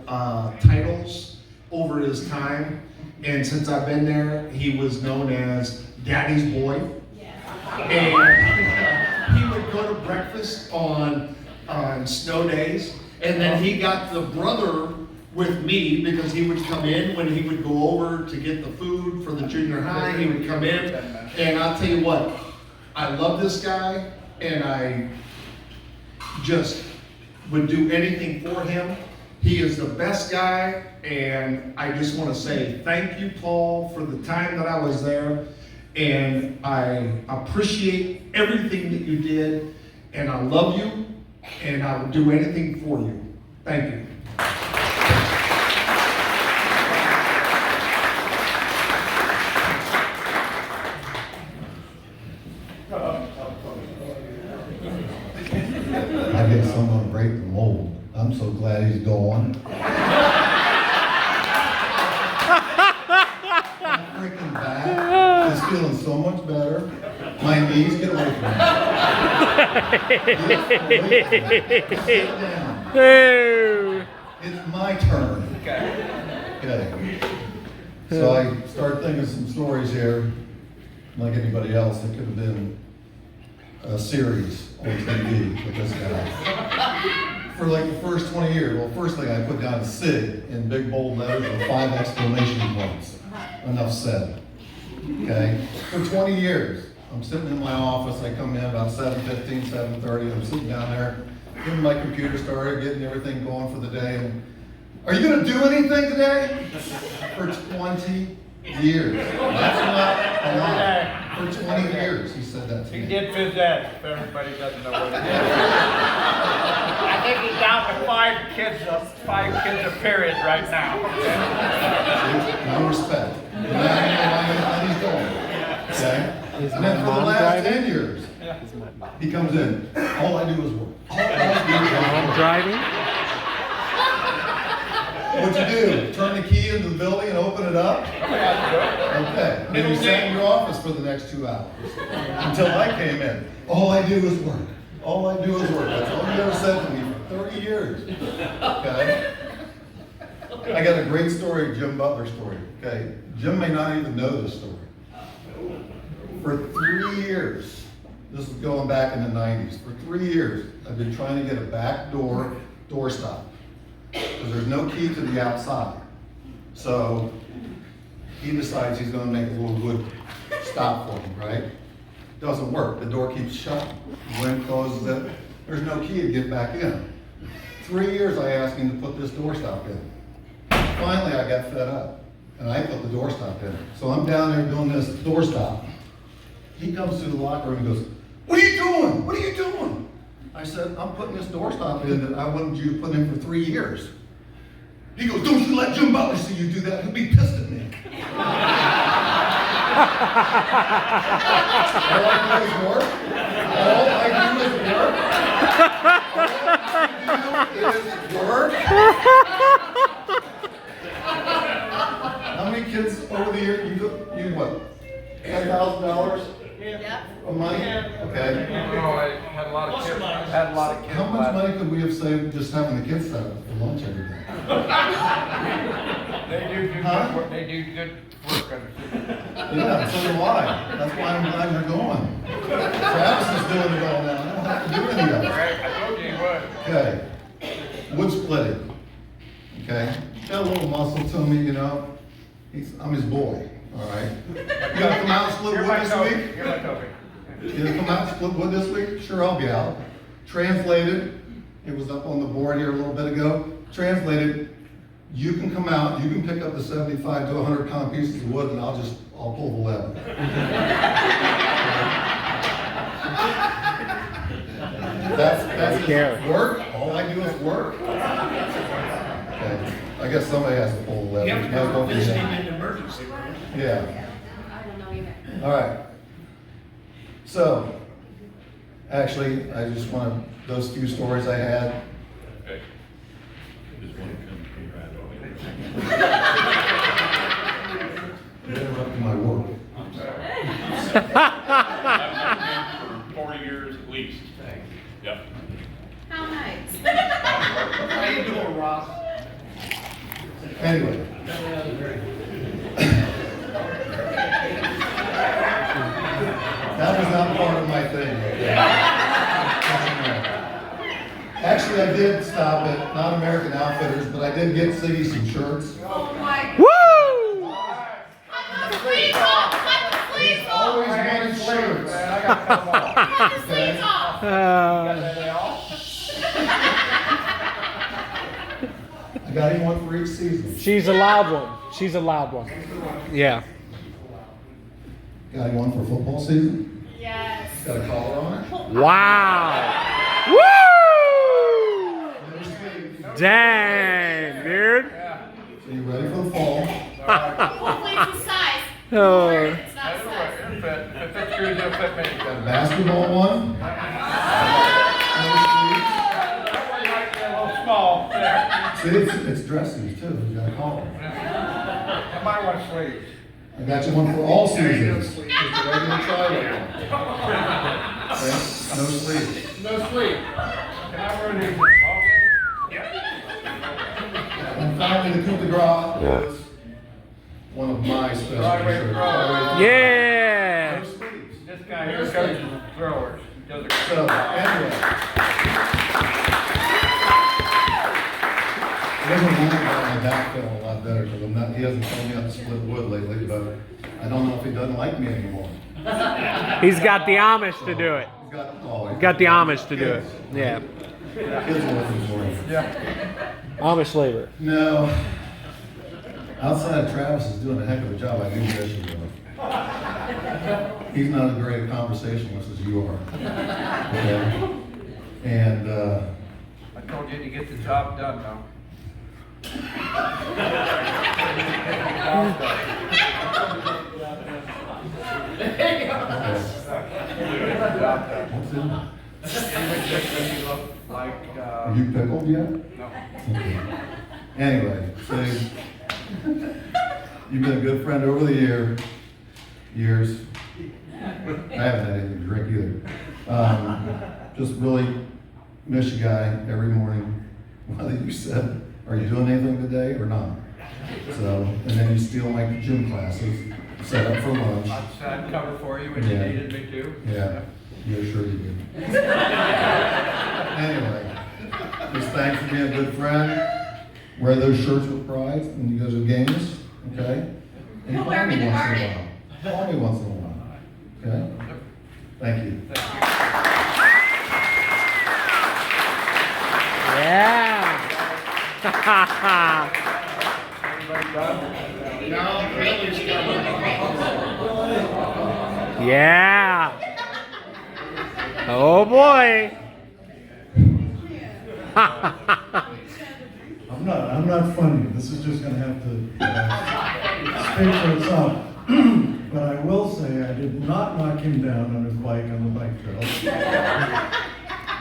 titles over his time, and since I've been there, he was known as Daddy's Boy. And he would go to breakfast on snow days, and then he got the brother with me, because he would come in when he would go over to get the food for the junior high. He would come in, and I'll tell you what, I love this guy, and I just would do anything for him. He is the best guy, and I just want to say thank you, Paul, for the time that I was there, and I appreciate everything that you did, and I love you, and I will do anything for you. Thank you. I guess I'm gonna break the mold. I'm so glad he's gone. I'm freaking back. Is feeling so much better. My knees, get away from me. Sit down. It's my turn. Okay. So I start thinking some stories here. Like anybody else, it could have been a series on TV with this guy. For like the first 20 years, well, first thing I put down is Sig in big bold letters with 5 exclamation points. Enough said. Okay? For 20 years, I'm sitting in my office. I come in about 7:15, 7:30. I'm sitting down there, getting my computer started, getting everything going for the day. And, are you going to do anything today? For 20 years. That's not a lot. For 20 years, he said that to me. He did phys ed, if everybody doesn't know what it is. I think he's down to 5 kids a period right now. No respect. And he's going. Okay? And then for the last 10 years, he comes in. All I do is work. All I do is work. Driving? What'd you do? Turn the key into the building and open it up? Okay. Then you sat in your office for the next 2 hours until I came in. All I do is work. All I do is work. That's all you ever said to me for 30 years. Okay? I got a great story, Jim Butler story. Okay? Jim may not even know this story. For 3 years, this is going back in the 90s, for 3 years, I've been trying to get a back doorstop. Because there's no key to the outside. So he decides he's going to make a little wood stop for me, right? Doesn't work. The door keeps shut. The wind closes it. There's no key to get back in. 3 years I asked him to put this doorstop in. Finally, I got fed up, and I put the doorstop in. So I'm down there doing this doorstop. He comes to the locker room and goes, "What are you doing? What are you doing?" I said, "I'm putting this doorstop in that I wanted you to put in for 3 years." He goes, "Don't you let Jim Butler see you do that. He'll be pissed at me." All I do is work. All I do is work. All I do is work. How many kids over the year, you what, $10,000 a month? Okay. No, I had a lot of kids. I had a lot of kids. How much money could we have saved just having the kids set up for lunch every day? They do good work. They do good work. Yeah, so do I. That's why I'm glad you're going. Travis is doing it all now. I don't have to do any of it. Right, I told you he would. Okay. Wood splitting. Okay. Got a little muscle to me, you know. I'm his boy. All right. You gonna come out and split wood this week? You're my topic. You gonna come out and split wood this week? Sure, I'll be out. Translated. It was up on the board here a little bit ago. Translated. You can come out. You can pick up the 75 to 100 pound pieces of wood, and I'll pull the lever. That's work. All I do is work. Okay. I guess somebody has to pull the lever. You have to Might as well go be visiting him. in emergency room. Yeah. I don't know either. All right. So, actually, I just want those few stories I had. Okay. Just want to come Interrupting my work. for 40 years at least. Yep. How nice. How you doing, Ross? Anyway. That was not part of my thing. Actually, I did stop at not American Outfitters, but I did get Siggy some shirts. Oh my. Woo! Cut the sleeves off! Cut the sleeves off! Always wanted shirts. Man, I got to come off. Cut the sleeves off! Got that all? I got him one for each season. She's a loud one. She's a loud one. Yeah. Got him one for football season. Yes. Got a collar on it. Wow. Woo! Dang, dude. So you ready for the fall? Hopefully it's the size. Oh. It's not That's size. right. If it fits you, it'll fit me. Got a basketball one. No sleeves. A little small. There. See, it's dressing too. You got a collar. I might want sleeves. I got you one for all seasons. Just a regular tri-way one. Okay? No sleeves. No sleeves. Can I wear these? And finally, the coup de grace is one of my special Tri-way shirts. draw. Yeah. No sleeves. This guy here coaches throwers. He does a So, anyway. He doesn't want about my back feeling a lot better because he hasn't told me how to split wood lately, but I don't know if he doesn't like me anymore. He's got the Amish to do it. He's Got the Amish to do it. Yeah. Kids are looking for him. Amish labor. No. Outside Travis is doing a heck of a job. I do wish he would. He's not as great a conversationalist as you are. Okay? And I told you to get the job done, though. what's in there? He would just make you look like, Are you pickled yet? no. Okay. Anyway, Steve, you've been a good friend over the years. I haven't had anything to drink either. Just really miss you guy every morning. Whether you said, are you doing anything today or not? So, and then you steal my gym classes, set up for lunch. I'd cover for you when you Yeah. needed me to. Yeah, sure you do. Anyway, just thanks for being a good friend. Wear those shirts with pride when you go to games, okay? And I'll call wear me them in the once in a garden. while. Call me once in a while, okay? Thank you. Yeah. Yeah. Oh boy. I'm not funny. This is just gonna have to speak for itself. But I will say I did not knock him down on his bike on the bike trail.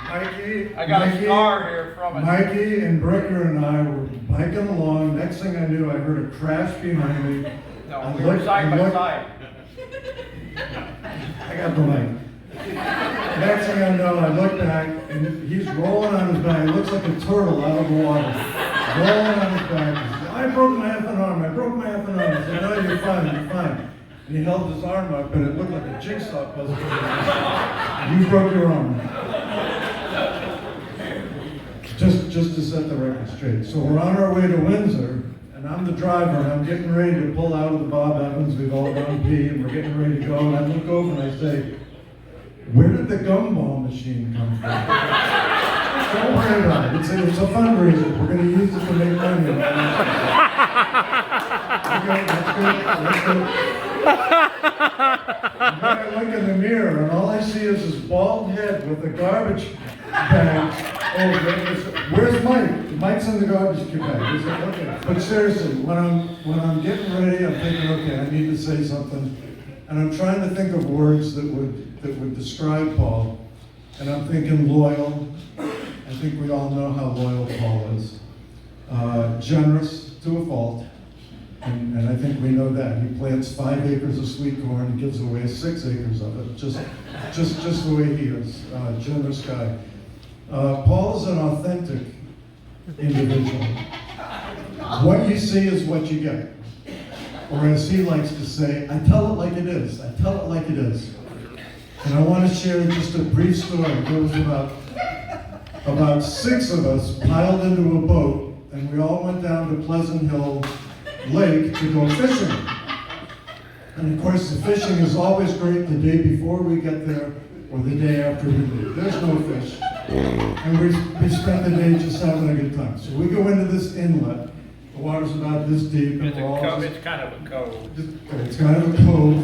Mikey, I got a scar here from it. Mikey and Bricker and I were biking along. Next thing I knew, I heard a crash behind me. No, we were side by side. I got the mic. Next thing I know, I look back and he's rolling on his back. He looks like a turtle out of the water. Rolling on his back. He said, I broke my effing arm. I broke my effing arm. I said, no, you're fine. You're fine. And he held his arm up, and it looked like a jigsaw puzzle. You broke your arm. Just to set the record straight. So we're on our way to Windsor, and I'm the driver, and I'm getting ready to pull out of the Bob Evans. We've all gone pee, and we're getting ready to go. And I look over and I say, where did the gumball machine come from? Don't worry about it. It's a fundraiser. We're going to use it to make money. Okay, that's good. And then I look in the mirror, and all I see is this bald head with a garbage bag over it. Where's Mike? Mike's in the garbage bag. He said, okay. But seriously, when I'm getting ready, I'm thinking, okay, I need to say something, and I'm trying to think of words that would describe Paul, and I'm thinking loyal. I think we all know how loyal Paul is. Generous to a fault. And I think we know that. He plants 5 acres of sweet corn and gives away 6 acres of it, just the way he is. Generous guy. Paul is an authentic individual. What you see is what you get. Or as he likes to say, I tell it like it is. I tell it like it is. And I want to share just a brief story. There was about 6 of us piled into a boat, and we all went down to Pleasant Hill Lake to go fishing. And of course the fishing is always great the day before we get there or the day after we leave. There's no fish. And we spend the day just having a good time. So we go into this inlet. The water's about this deep. And It's kind of a cove. It's kind of a cove.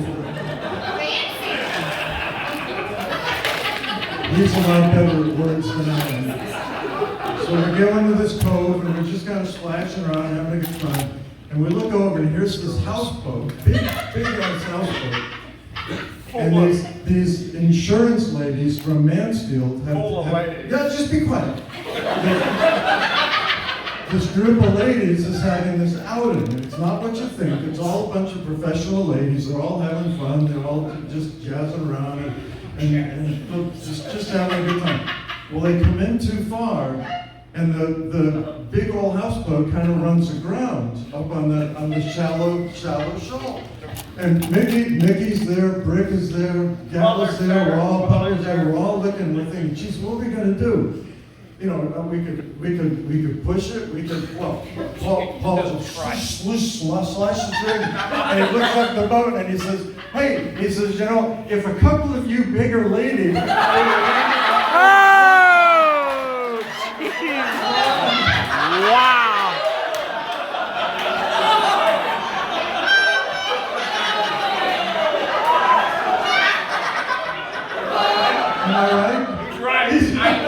He's a lot better at words than I am. So we go into this cove and we're just kind of splashing around, having a good time. And we look over and here's this houseboat, big ass houseboat. And these insurance ladies from Mansfield ladies. Yeah, just be quiet. This group of ladies is having this outing. It's not what you think. It's all a bunch of professional ladies. They're all having fun. They're all just jazzing around and just having a good time. Well, they come in too far, and the big old houseboat kind of runs aground up on the shallow shoal. And Mickey's there, Brick is there, Gal is there, we're all Bubba's there, we're all looking, we're thinking, geez, what are we gonna do? You know, we could push it, Paul just slash the trigger, and he looks up the boat and he says, hey, you know, if a couple of you bigger ladies Wow. Am I right? He's right.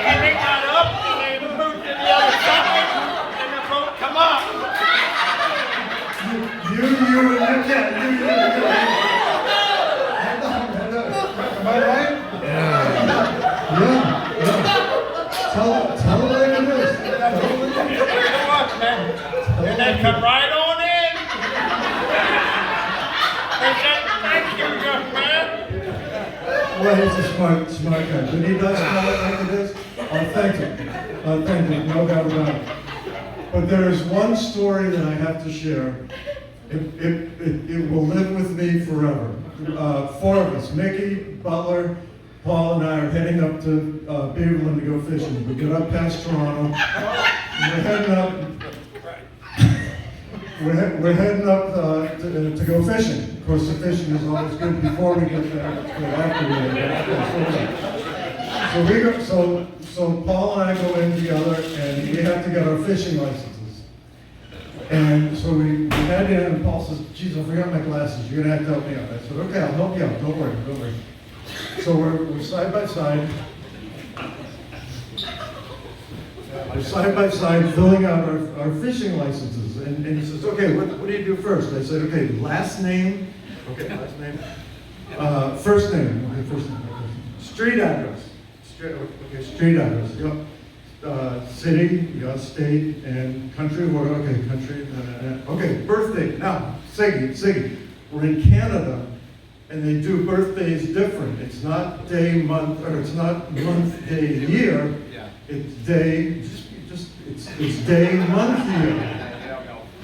And they got up and they moved to the other side and the boat come up. You Am I right? Yeah. Tell it like it is. come right on in. They said, thank you, young man. Well, he's a smart guy. When he does call it like it is, I'll thank him. No doubt about it. But there is one story that I have to share. It will live with me forever. Four of us, Mickey, Butler, Paul, and I are heading up to Beaverland to go fishing. We get up past Toronto. We're heading up. We're heading up to go fishing. Of course, the fishing is always good before we get there. It's good after we get there. So Paul and I go in together, and we have to get our fishing licenses. And so we head in, and Paul says, "Geez, I forgot my glasses. You're gonna have to help me out." I said, "Okay, I'll help you out. Don't worry." So we're side by side. We're side by side filling out our fishing licenses. And he says, "Okay, what do you do first?" I said, "Okay, last name." Okay, last name. First name. Okay, first name. Street address. Street address. Yep. City, you got state, and country. Okay, country. Okay, birthday. Now, Siggy. We're in Canada, and they do birthdays different. It's not day, month, or it's not month, day, year. Yeah. It's day, it's day, month, year.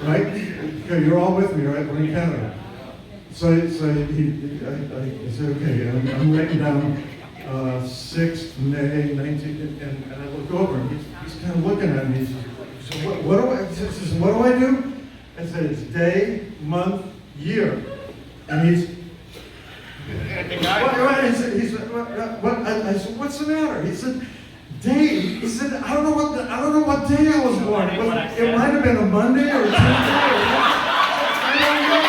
Right? Okay, you're all with me, right? We're in Canada. So I said, okay, I'm writing down 6th May 19, and I look over, and he's kind of looking at me. He says, what do I do? I said, it's day, month, year. And he's, what? I said, what's the matter? He said, day. He said, I don't know what day I was born. It might have been a Monday or a Tuesday. I don't know.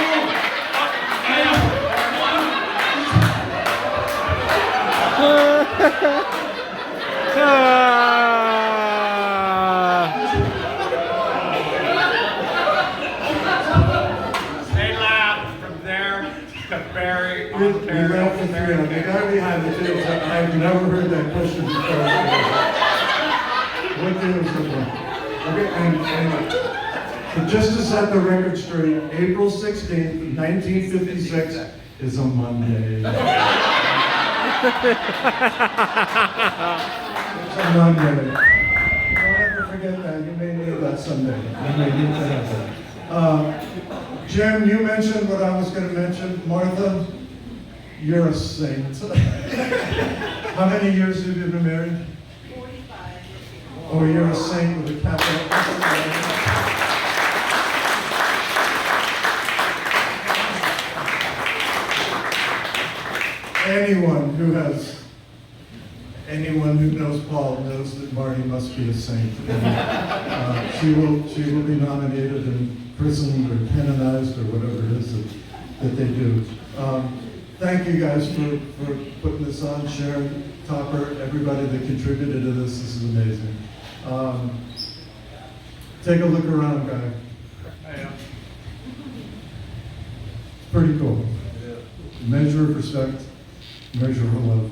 They laughed from there to Barry, We laughed at the guy behind the table said, I've never heard that question before. What day was it? Okay, and just to set the record straight, April 16th, 1956 is a Monday. It's a Monday. Don't ever forget that. You may need that someday. You may need that. Jim, you mentioned what I was going to mention. Martha, you're a saint. How many years have you been married? 45. Oh, you're a saint with a capital S. Anyone who knows Paul knows that Marty must be a saint. And, she will be nominated and christened or canonized or whatever it is that they do. Thank you guys for putting this on, Sharon, Topper, everybody that contributed to this. This is amazing. Take a look around, guy. It's pretty cool. Measure of respect, measure of love.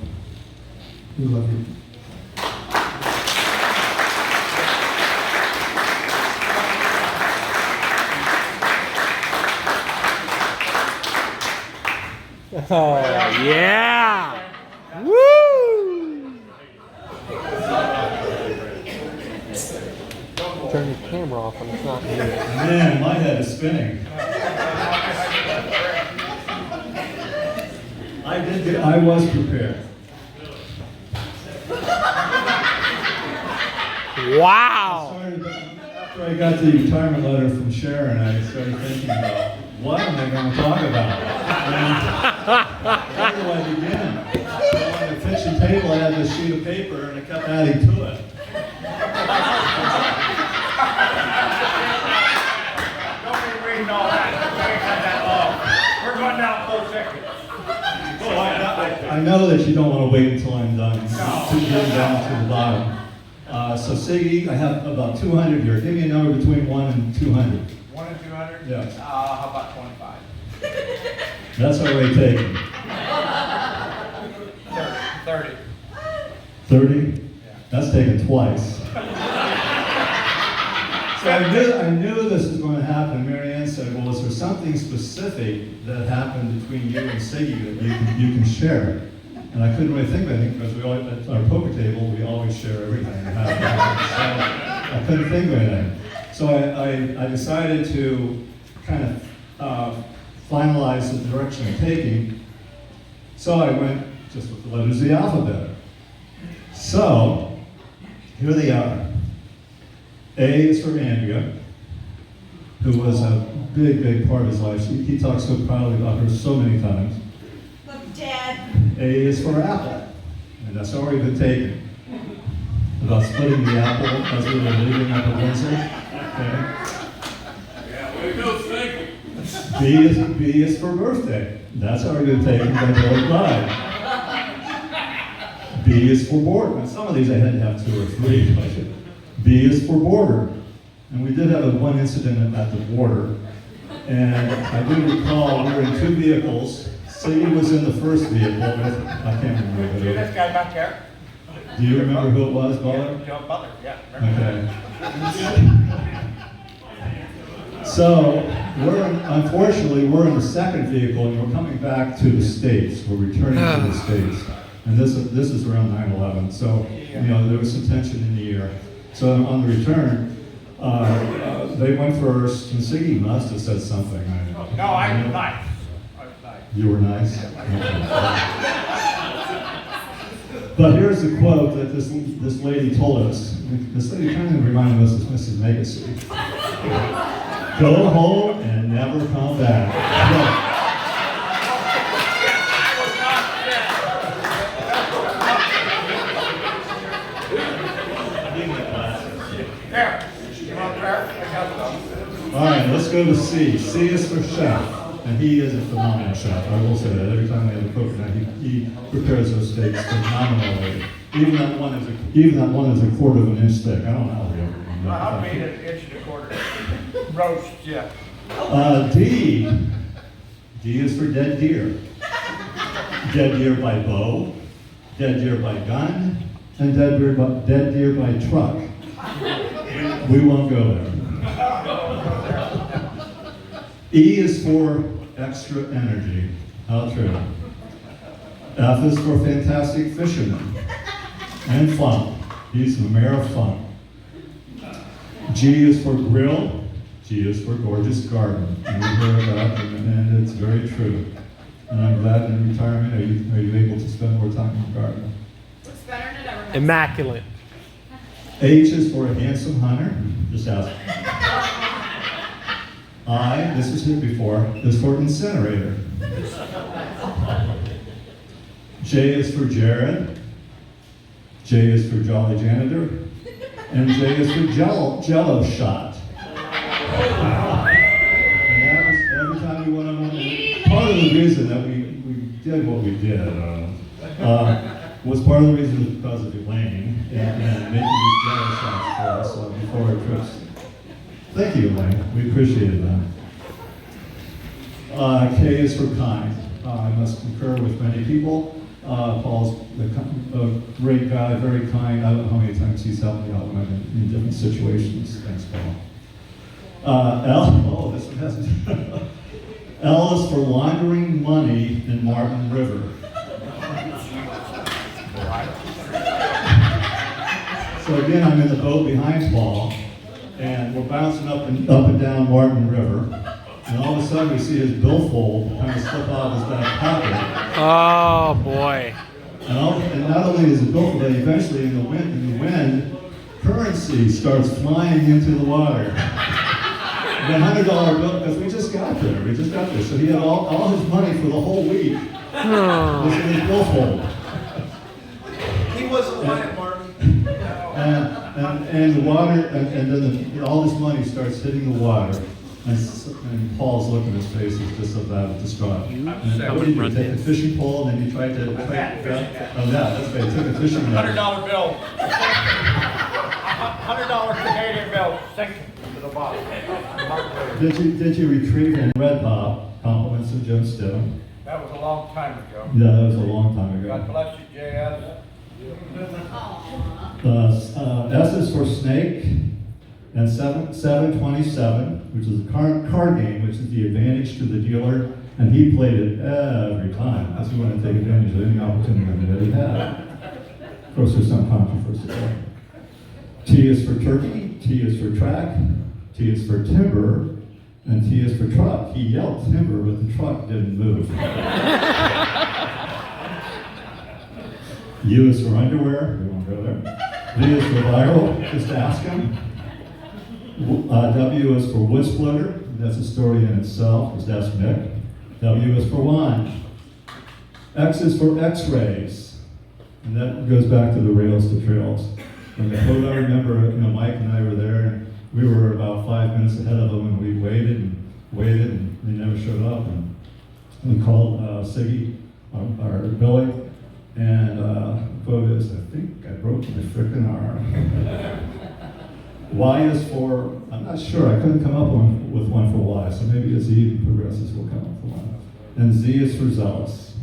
We love you. Oh, yeah! Woo! Turn your camera off when it's not here. Man, my head is spinning. I was prepared. Wow! After I got the retirement letter from Sharon, I started thinking about what am I going to talk about? And where do I begin? So on the kitchen table, I had this sheet of paper, and I kept adding to it. Don't be reading all that. We ain't got that long. We're going down full ticket. I know that you don't want to wait until I'm done to get down to the bottom. So Siggy, I have about 200 here. Give me a number between 1 and 200. 1 and 200? Yeah. How about 25? That's already taken. 30. 30? That's taken twice. So I knew this was going to happen. Mary Ann said, well, is there something specific that happened between you and Siggy that you can share? And I couldn't really think of anything because we always, at our poker table, we always share everything that happens. So I couldn't think of anything. So I decided to kind of finalize the direction I'm taking. So I went just with the letters of the alphabet. So here they are. A is for Andrea, who was a big, big part of his life. He talks so proudly about her so many times. Look, Dad. A is for Apple, and that's already been taken. About splitting the apple as we were leaving up at Windsor. Okay. B is for birthday. That's already been taken by Bill Clyde. B is for border. Now, some of these I had to have 2 or 3. B is for border. And we did have one incident at the border. And I do recall we were in 2 vehicles. Siggy was in the first vehicle with, I can't remember who See it this was. guy back there? Do you remember who it was, Butler? Joe Butler, yeah. Remember Okay. So, unfortunately, we're in the second vehicle and we're coming back to the States. We're returning to the States. And this is around 9/11. So, there was some tension in the air. So on the return, they went first, and Siggy must have said something. No, I was nice. I was nice. You were nice? But here's the quote that this lady told us. This lady kind of reminded us of Mrs. Megacy. Go home and never come back. All right, let's go to C. C is for chef, and he is a phenomenal chef. I will say that every time we have a cook, he prepares those steaks phenomenally. Even that one is a 1/4 of an inch thick. I don't know how he ever did that. I'll be an 1.25 roast, yeah. D is for dead deer. Dead deer by bow, dead deer by gun, and dead deer by truck. We won't go there. E is for extra energy. How true. F is for fantastic fisherman. And fun. He's the mayor of fun. G is for grill. G is for gorgeous garden. And we hear that, and it's very true. And I'm glad in retirement, are you able to spend more time in the garden? Looks better than it ever has. Immaculate. H is for a handsome hunter. Just ask. I, this was here before, is for incinerator. J is for Jared. J is for jolly janitor. And J is for jello shot. And that was every time we went on one. Part of the reason that we did what we did was part of the reason because of Elaine and making these jello shots for us before our trips. Thank you, Elaine. We appreciated that. K is for kind. I must concur with many people. Paul's a great guy, very kind. I don't know how many times he's helped me out when I've been in different situations. Thanks, Paul. L, this one has L is for laundering money in Martin River. So again, I'm in the boat behind Paul, and we're bouncing up and down Martin River. And all of a sudden we see his billfold kind of slip out of his back pocket. Oh boy. And not only is it billfold, but eventually in the wind, currency starts flying into the water. The $100 bill, because we just got there. So he had all his money for the whole week. Was in his billfold. He wasn't lying, Martin. And the water, and then all this money starts hitting the water. And Paul's look in his face is just about distraught. And what did you do? Take a fishing pole and then you tried to grab? Oh yeah, that's right. Took a fishing net. $100 bill. $100 Canadian bill. Sink to the bottom. Did you retrieve in Red Pop compliments of Jim Stidham? That was a long time ago. Yeah, that was a long time ago. God bless you, JS. S is for snake. and 727, which is a card game, which is the advantage to the dealer, and he played it every time because he wanted to take advantage of any opportunity that he had. Of course, there's some controversy there. T is for turkey, T is for track, T is for timber, and T is for truck. He yelled timber, but the truck didn't move. U is for underwear, we won't go there. V is for viral, just ask him. W is for wood splitter, that's a story in itself, just ask Nick. W is for wine. X is for x-rays, and that goes back to the rails to trails. And the quote I remember, Mike and I were there, and we were about 5 minutes ahead of them, and we waited, and they never showed up. And we called Siggy, our Billy, and the quote is, I think I broke my frickin' arm. Y is for, I'm not sure, I couldn't come up with one for Y, so maybe a Z progresses will come up with one. And Z is for zealous.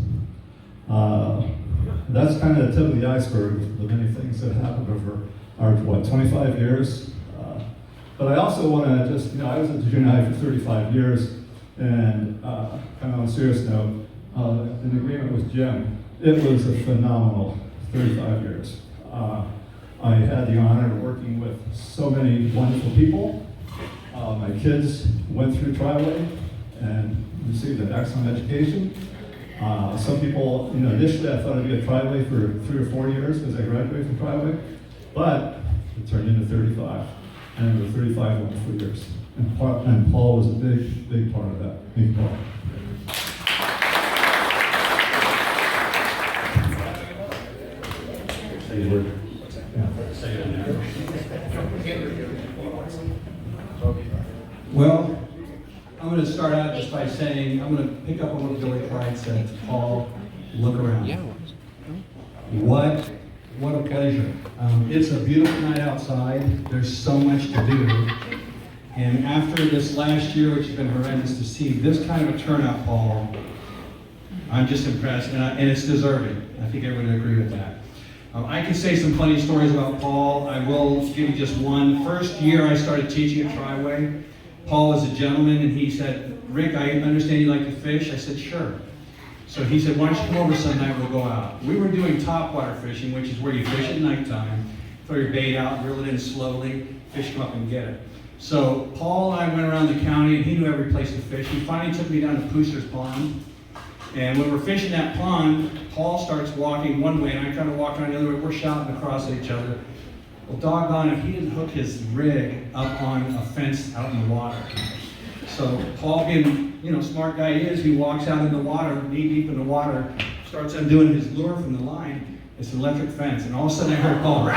That's kind of the tip of the iceberg of the many things that happened over our, 25 years. But I also want to just, I was at the junior high for 35 years, and kind of on a serious note, in agreement with Jim, it was a phenomenal 35 years. I had the honor of working with so many wonderful people. My kids went through Triway and received an excellent education. Some people, initially I thought I'd be at Triway for 3 or 4 years because I graduated from Triway, but it turned into 35, and it was 35 wonderful years. And Paul was a big, big part of that. Thank you, Paul. Well, I'm going to start out just by saying, I'm going to pick up on what Billy Clyde said. Paul, look around. What a pleasure. It's a beautiful night outside. There's so much to do. And after this last year, which has been horrendous, to see this kind of a turnout, Paul, I'm just impressed, and it's deserving. I think everyone would agree with that. I can say some funny stories about Paul. I will give you just one. First year I started teaching at Triway, Paul was a gentleman, and he said, Rick, I understand you like to fish. I said, sure. So he said, why don't you come over some night, we'll go out. We were doing topwater fishing, which is where you fish at nighttime, throw your bait out, reel it in slowly, fish come up and get it. So Paul and I went around the county, and he knew every place to fish. He finally took me down to Pooster's Pond. And when we're fishing that pond, Paul starts walking one way, and I try to walk around the other way. We're shouting across at each other. Well, doggone, if he didn't hook his rig up on a fence out in the water. So Paul, being, smart guy he is, he walks out in the water, knee deep in the water, starts undoing his lure from the line. It's an electric fence, and all of a sudden I heard Paul,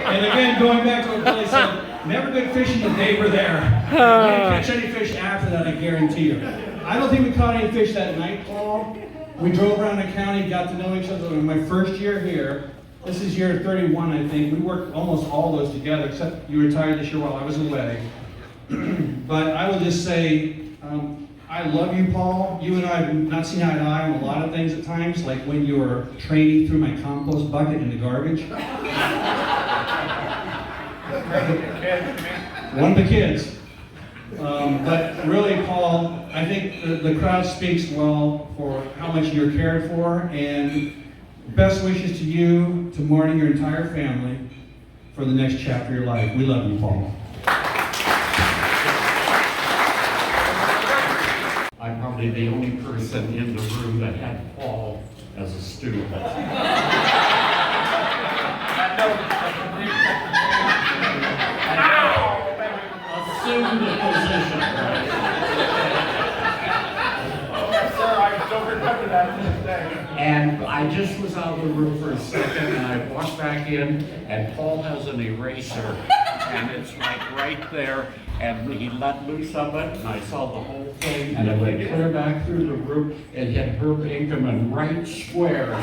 and again, going back to what Billy said, never good fishing the day we're there. We didn't catch any fish after that, I guarantee you. I don't think we caught any fish that night, Paul. We drove around the county, got to know each other. In my first year here, this is year 31, I think. We worked almost all those together, except you retired this year while I was away. But I will just say, I love you, Paul. You and I have not seen eye to eye on a lot of things at times, like when you were trading through my compost bucket in the garbage. One of the kids. But really, Paul, I think the crowd speaks well for how much you're cared for, and best wishes to you, to Marty, your entire family, for the next chapter of your life. We love you, Paul. I'm probably the only person in the room that had Paul as a student. Assume the position, right? Sir, I don't remember that to this day. And I just was out of the room for a second, and I walked back in, and Paul has an eraser, and it's like right there, and he let loose of it, and I saw the whole thing, and it went clear back through the room, and hit Herb Inkerman right square.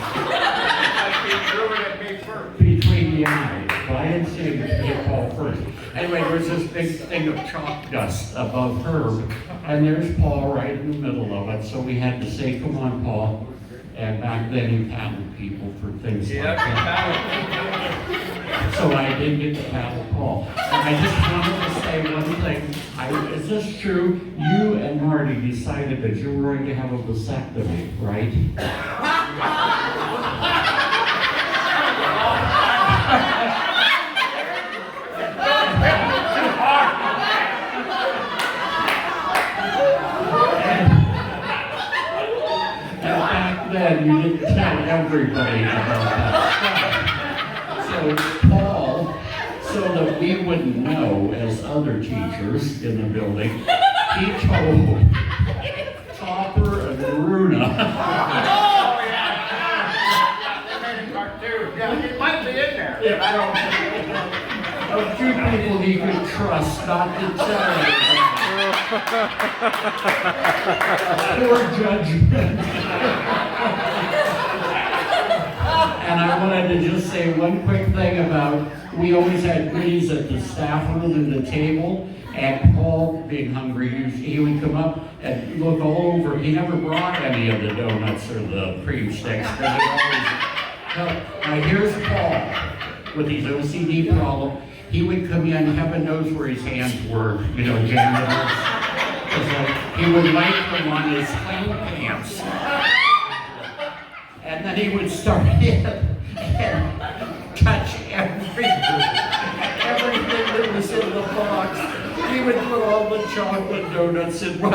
Between the eyes. But I didn't see him hit Paul first. Anyway, there was this big thing of chalk dust above Herb, and there's Paul right in the middle of it, so we had to say, come on, Paul. And back then you paddled people for things like Yeah, that. So I did get to paddle Paul. And I just wanted to say one thing. Is this true? You and Marty decided that you were going to have a vasectomy, right? Then you didn't tell everybody about that. So Paul, so that we wouldn't know as other teachers in the building, he told Topper and Runa. Oh, yeah. They made a cartoon. Yeah, it might be in there. Yeah, I don't. Of two people he could trust not to tell anybody. Poor judgment. And I wanted to just say one quick thing about, we always had goodies at the staff room and the table, and Paul, being hungry, he would come up and look all over. He never brought any of the donuts or the cream sticks, but he always, now here's Paul with his OCD problem. He would come in, heaven knows where his hands were, janitors. He would light them on his clean pants. And then he would start in and touch everything that was in the box. He would put all the chocolate donuts in one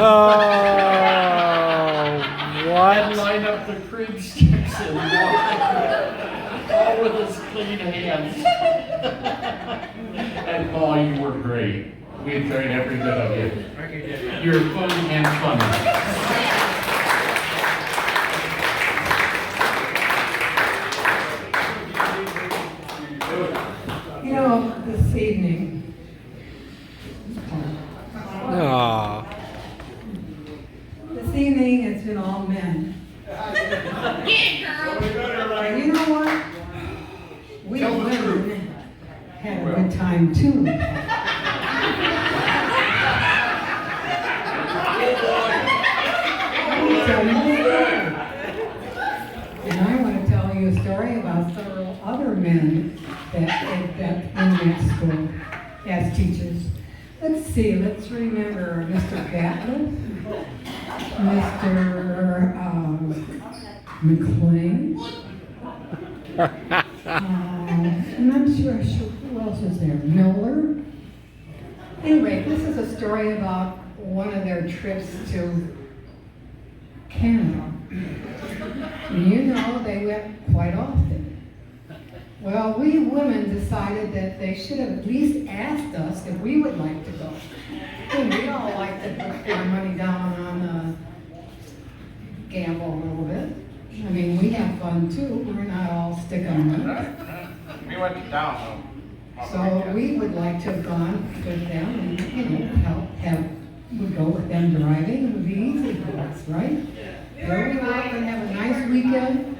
what? and line up the cream sticks in one, all with his clean hands. And Paul, you were great. We enjoyed every bit of you. You're fun and funny. This evening, this evening it's been all men. And you know what? We women had a good time too. And I want to tell you a story about several other men that in that school as teachers. Let's see, let's remember Mr. Gatlin, Mr. McLean. And I'm sure who else was there? Miller. Anyway, this is a story about one of their trips to Canada. They went quite often. Well, we women decided that they should have at least asked us if we would like to go. And we all like to put our money down on gamble a little bit. I mean, we have fun too. We're not all stick on money. We went to town. So we would like to have gone with them and, we'd go with them driving. It would be easy for us, right? There we were and have a nice weekend.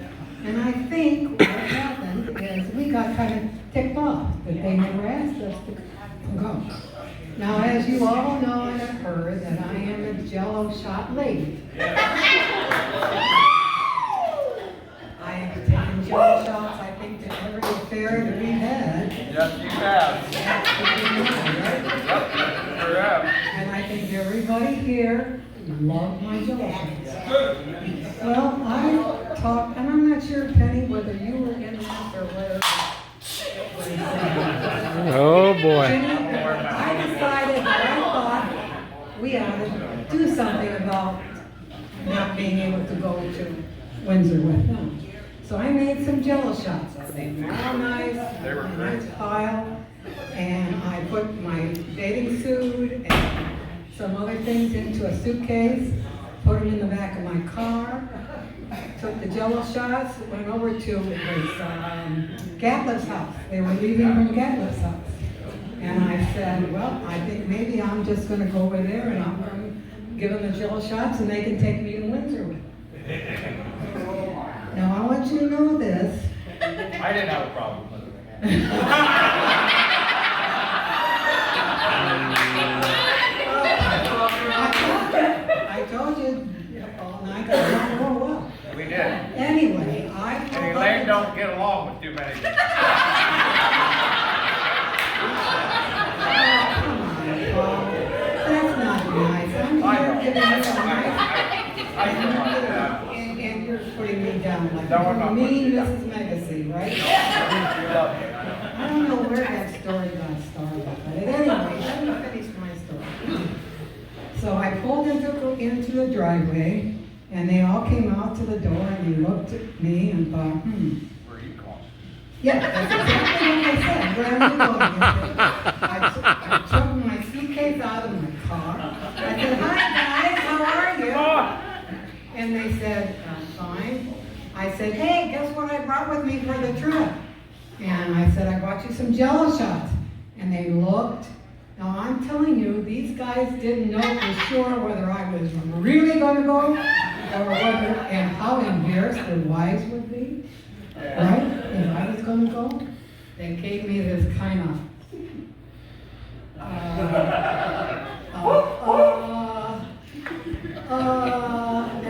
And I think what happened is we got kind of ticked off that they never asked us to go. Now, as you all know and have heard, that I am a Jello shot lady. I have taken Jello shots, I think, to every affair that we had. Yes, you have. Sure have. And I think everybody here loved my Jello shots. Well, I talked, and I'm not sure, Penny, whether you were in this or whether. Oh boy. I decided that I thought we ought to do something about not being able to go to Windsor with them. So I made some Jello shots. They were all nice, They were a great. nice pile, and I put my bathing suit and some other things into a suitcase, put them in the back of my car, took the Jello shots, went over to Gatliff's house. They were leaving from Gatliff's house. And I said, well, I think maybe I'm just going to go over there and I'm going to give them the Jello shots and they can take me to Windsor with them. Now, I want you to know this. I didn't have a problem with it. I told you all night that it went well. We did. Anyway, don't get along with too many. That's not nice. I'm here giving you a nice, and you're putting me down like No, I'm not me, putting you down. Mrs. Legacy, right? You love me, I know. I don't know where that story got started, but at any rate, let me finish my story. So I pulled into the driveway, and they all came out to the door, and they looked at me and thought, Where are you going? yeah, that's exactly what I said. Where are you going? I took my suitcase out of my car. I said, hi guys, how are you? And they said, I'm fine. I said, hey, guess what I brought with me for the trip? And I said, I brought you some Jello shots. And they looked. Now I'm telling you, these guys didn't know for sure whether I was really going to go or whether, and how embarrassed their wives would be. Right? If I was going to go, they gave me this kind of, and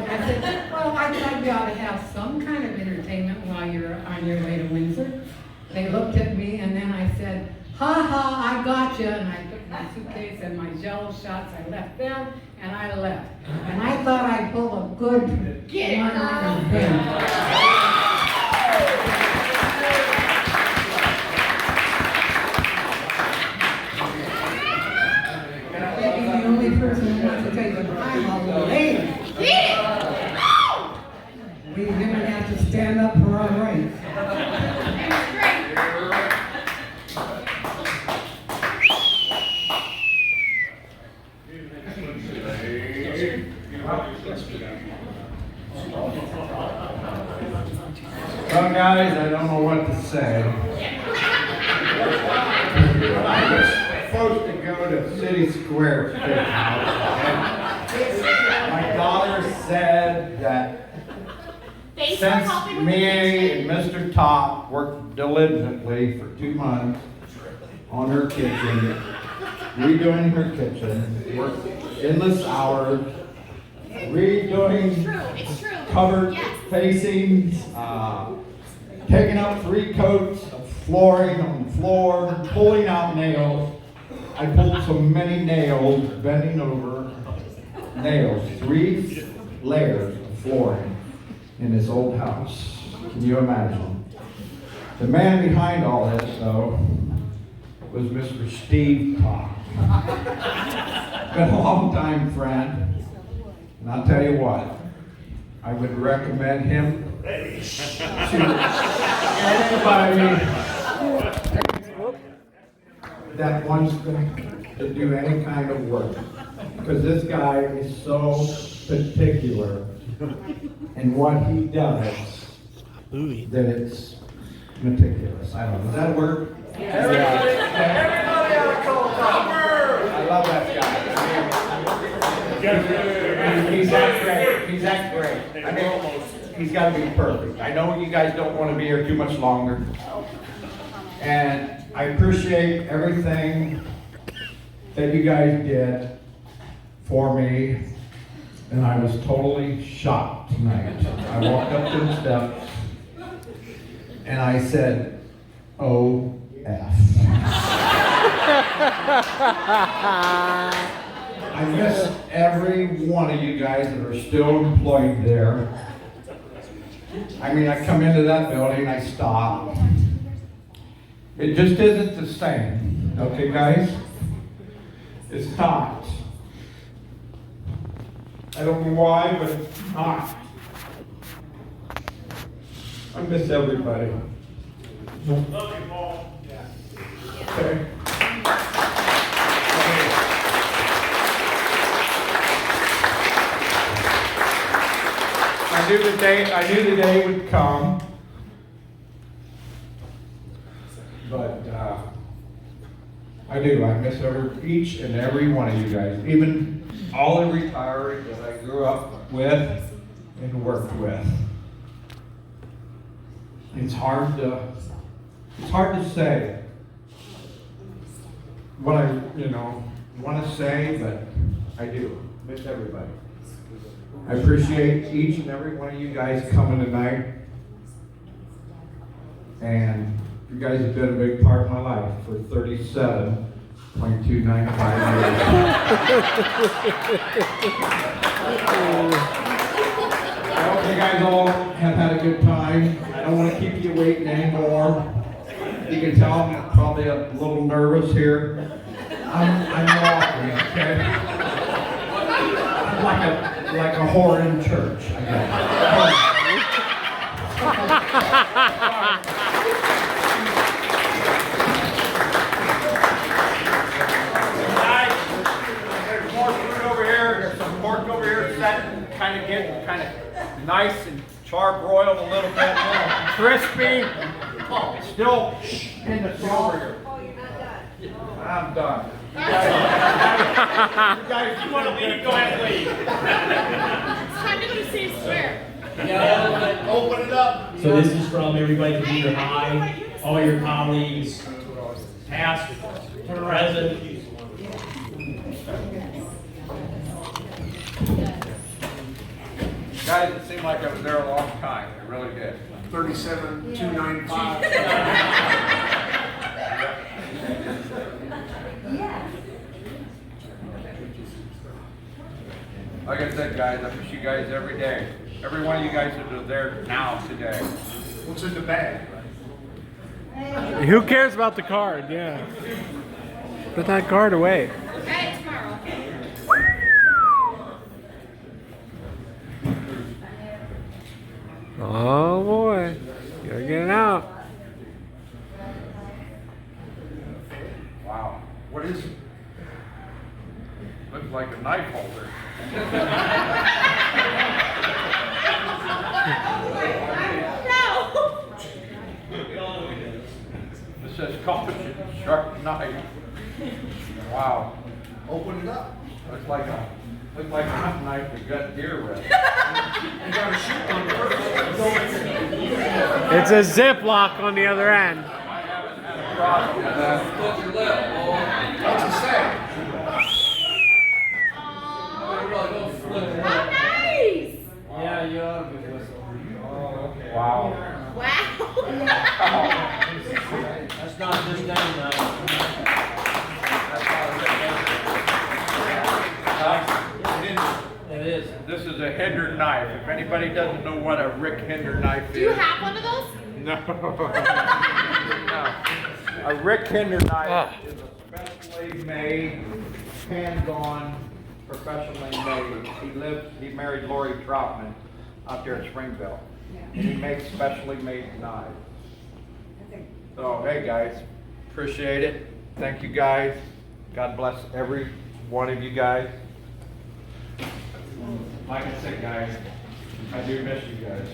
I said, well, I thought you ought to have some kind of entertainment while you're on your way to Windsor. They looked at me, and then I said, ha ha, I got you, and I took my suitcase and my Jello shots, I left them, and I left. And I thought I'd pull a good one on them. The only person who wants to take the time of lady. We women have to stand up for our rights. Well, guys, I don't know what to say. I was supposed to go to City Square Steakhouse. My daughter said that Thanks for since helping with me and Mr. Top worked diligently for 2 months on her kitchen, redoing her kitchen, worked endless hours, redoing It's true. covered Yes. facings, taking out 3 coats of flooring on the floor, pulling out nails. I pulled so many nails, bending over nails, 3 layers of flooring in this old house. Can you imagine? The man behind all this, though, was Mr. Steve Top. Been a long time friend. And I'll tell you what, I would recommend him to anybody that wants to do any kind of work. Because this guy is so particular in what he does that it's meticulous. I don't know, does that work? Everybody out of Colorado. I love that guy. He's that great. He's that great. I mean, he's got to be perfect. I know you guys don't want to be here too much longer. And I appreciate everything that you guys did for me. And I was totally shocked tonight. I walked up to the steps and I said, "Oh, F." I miss every one of you guys that are still employed there. I mean, I come into that building, I stop. It just isn't the same, okay, guys? It's not. I don't know why, but it's not. I miss everybody. Love you, Paul. Okay. I knew the day would come, but I do. I miss each and every one of you guys, even all the retirees that I grew up with and worked with. It's hard to say what I want to say, but I do miss everybody. I appreciate each and every one of you guys coming tonight. And you guys have been a big part of my life for 37.295 years. I hope you guys all have had a good time. I don't want to keep you waiting anymore. You can tell I'm probably a little nervous here. I'm walking, okay? Like a whore in church, I guess. Guys, there's more food over here. There's some pork over here set, kind of getting nice and charbroiled a little bit, crispy. It's still in the silver here. Oh, you're not done. I'm done. You guys, You want to leave? Go ahead and leave. It's time to go to City Square. Yeah, open it up. So this is from everybody from junior high, all your colleagues, past, present. guys, it seemed like I was there a long time. It really did. 37,295. Like I said, guys, I miss you guys every day. Every one of you guys that are there now today. What's in the bag? Who cares about the card? Yeah. Put that card away. Hey, tomorrow. Oh boy. Gotta get it out. Wow. What is it? Looks like a knife holder. It says caution, sharp knife. Wow. Open it up. Looks like a hunting knife that got deer with. You gotta shoot one first. It's a Ziploc on the other end. What's it say? How nice! Yeah, you ought to be whistling. Oh, okay. Wow. Wow. That's not just any night. It is. This is a Hinder knife. If anybody doesn't know what a Rick Hinder knife Do you is. have one of those? No. No. A Rick Hinder knife is a specially made, hands-on, professionally made. He married Lori Troutman out there in Springville. And he makes specially made knives. So, hey guys, appreciate it. Thank you guys. God bless every one of you guys. Like I said, guys, I do miss you guys.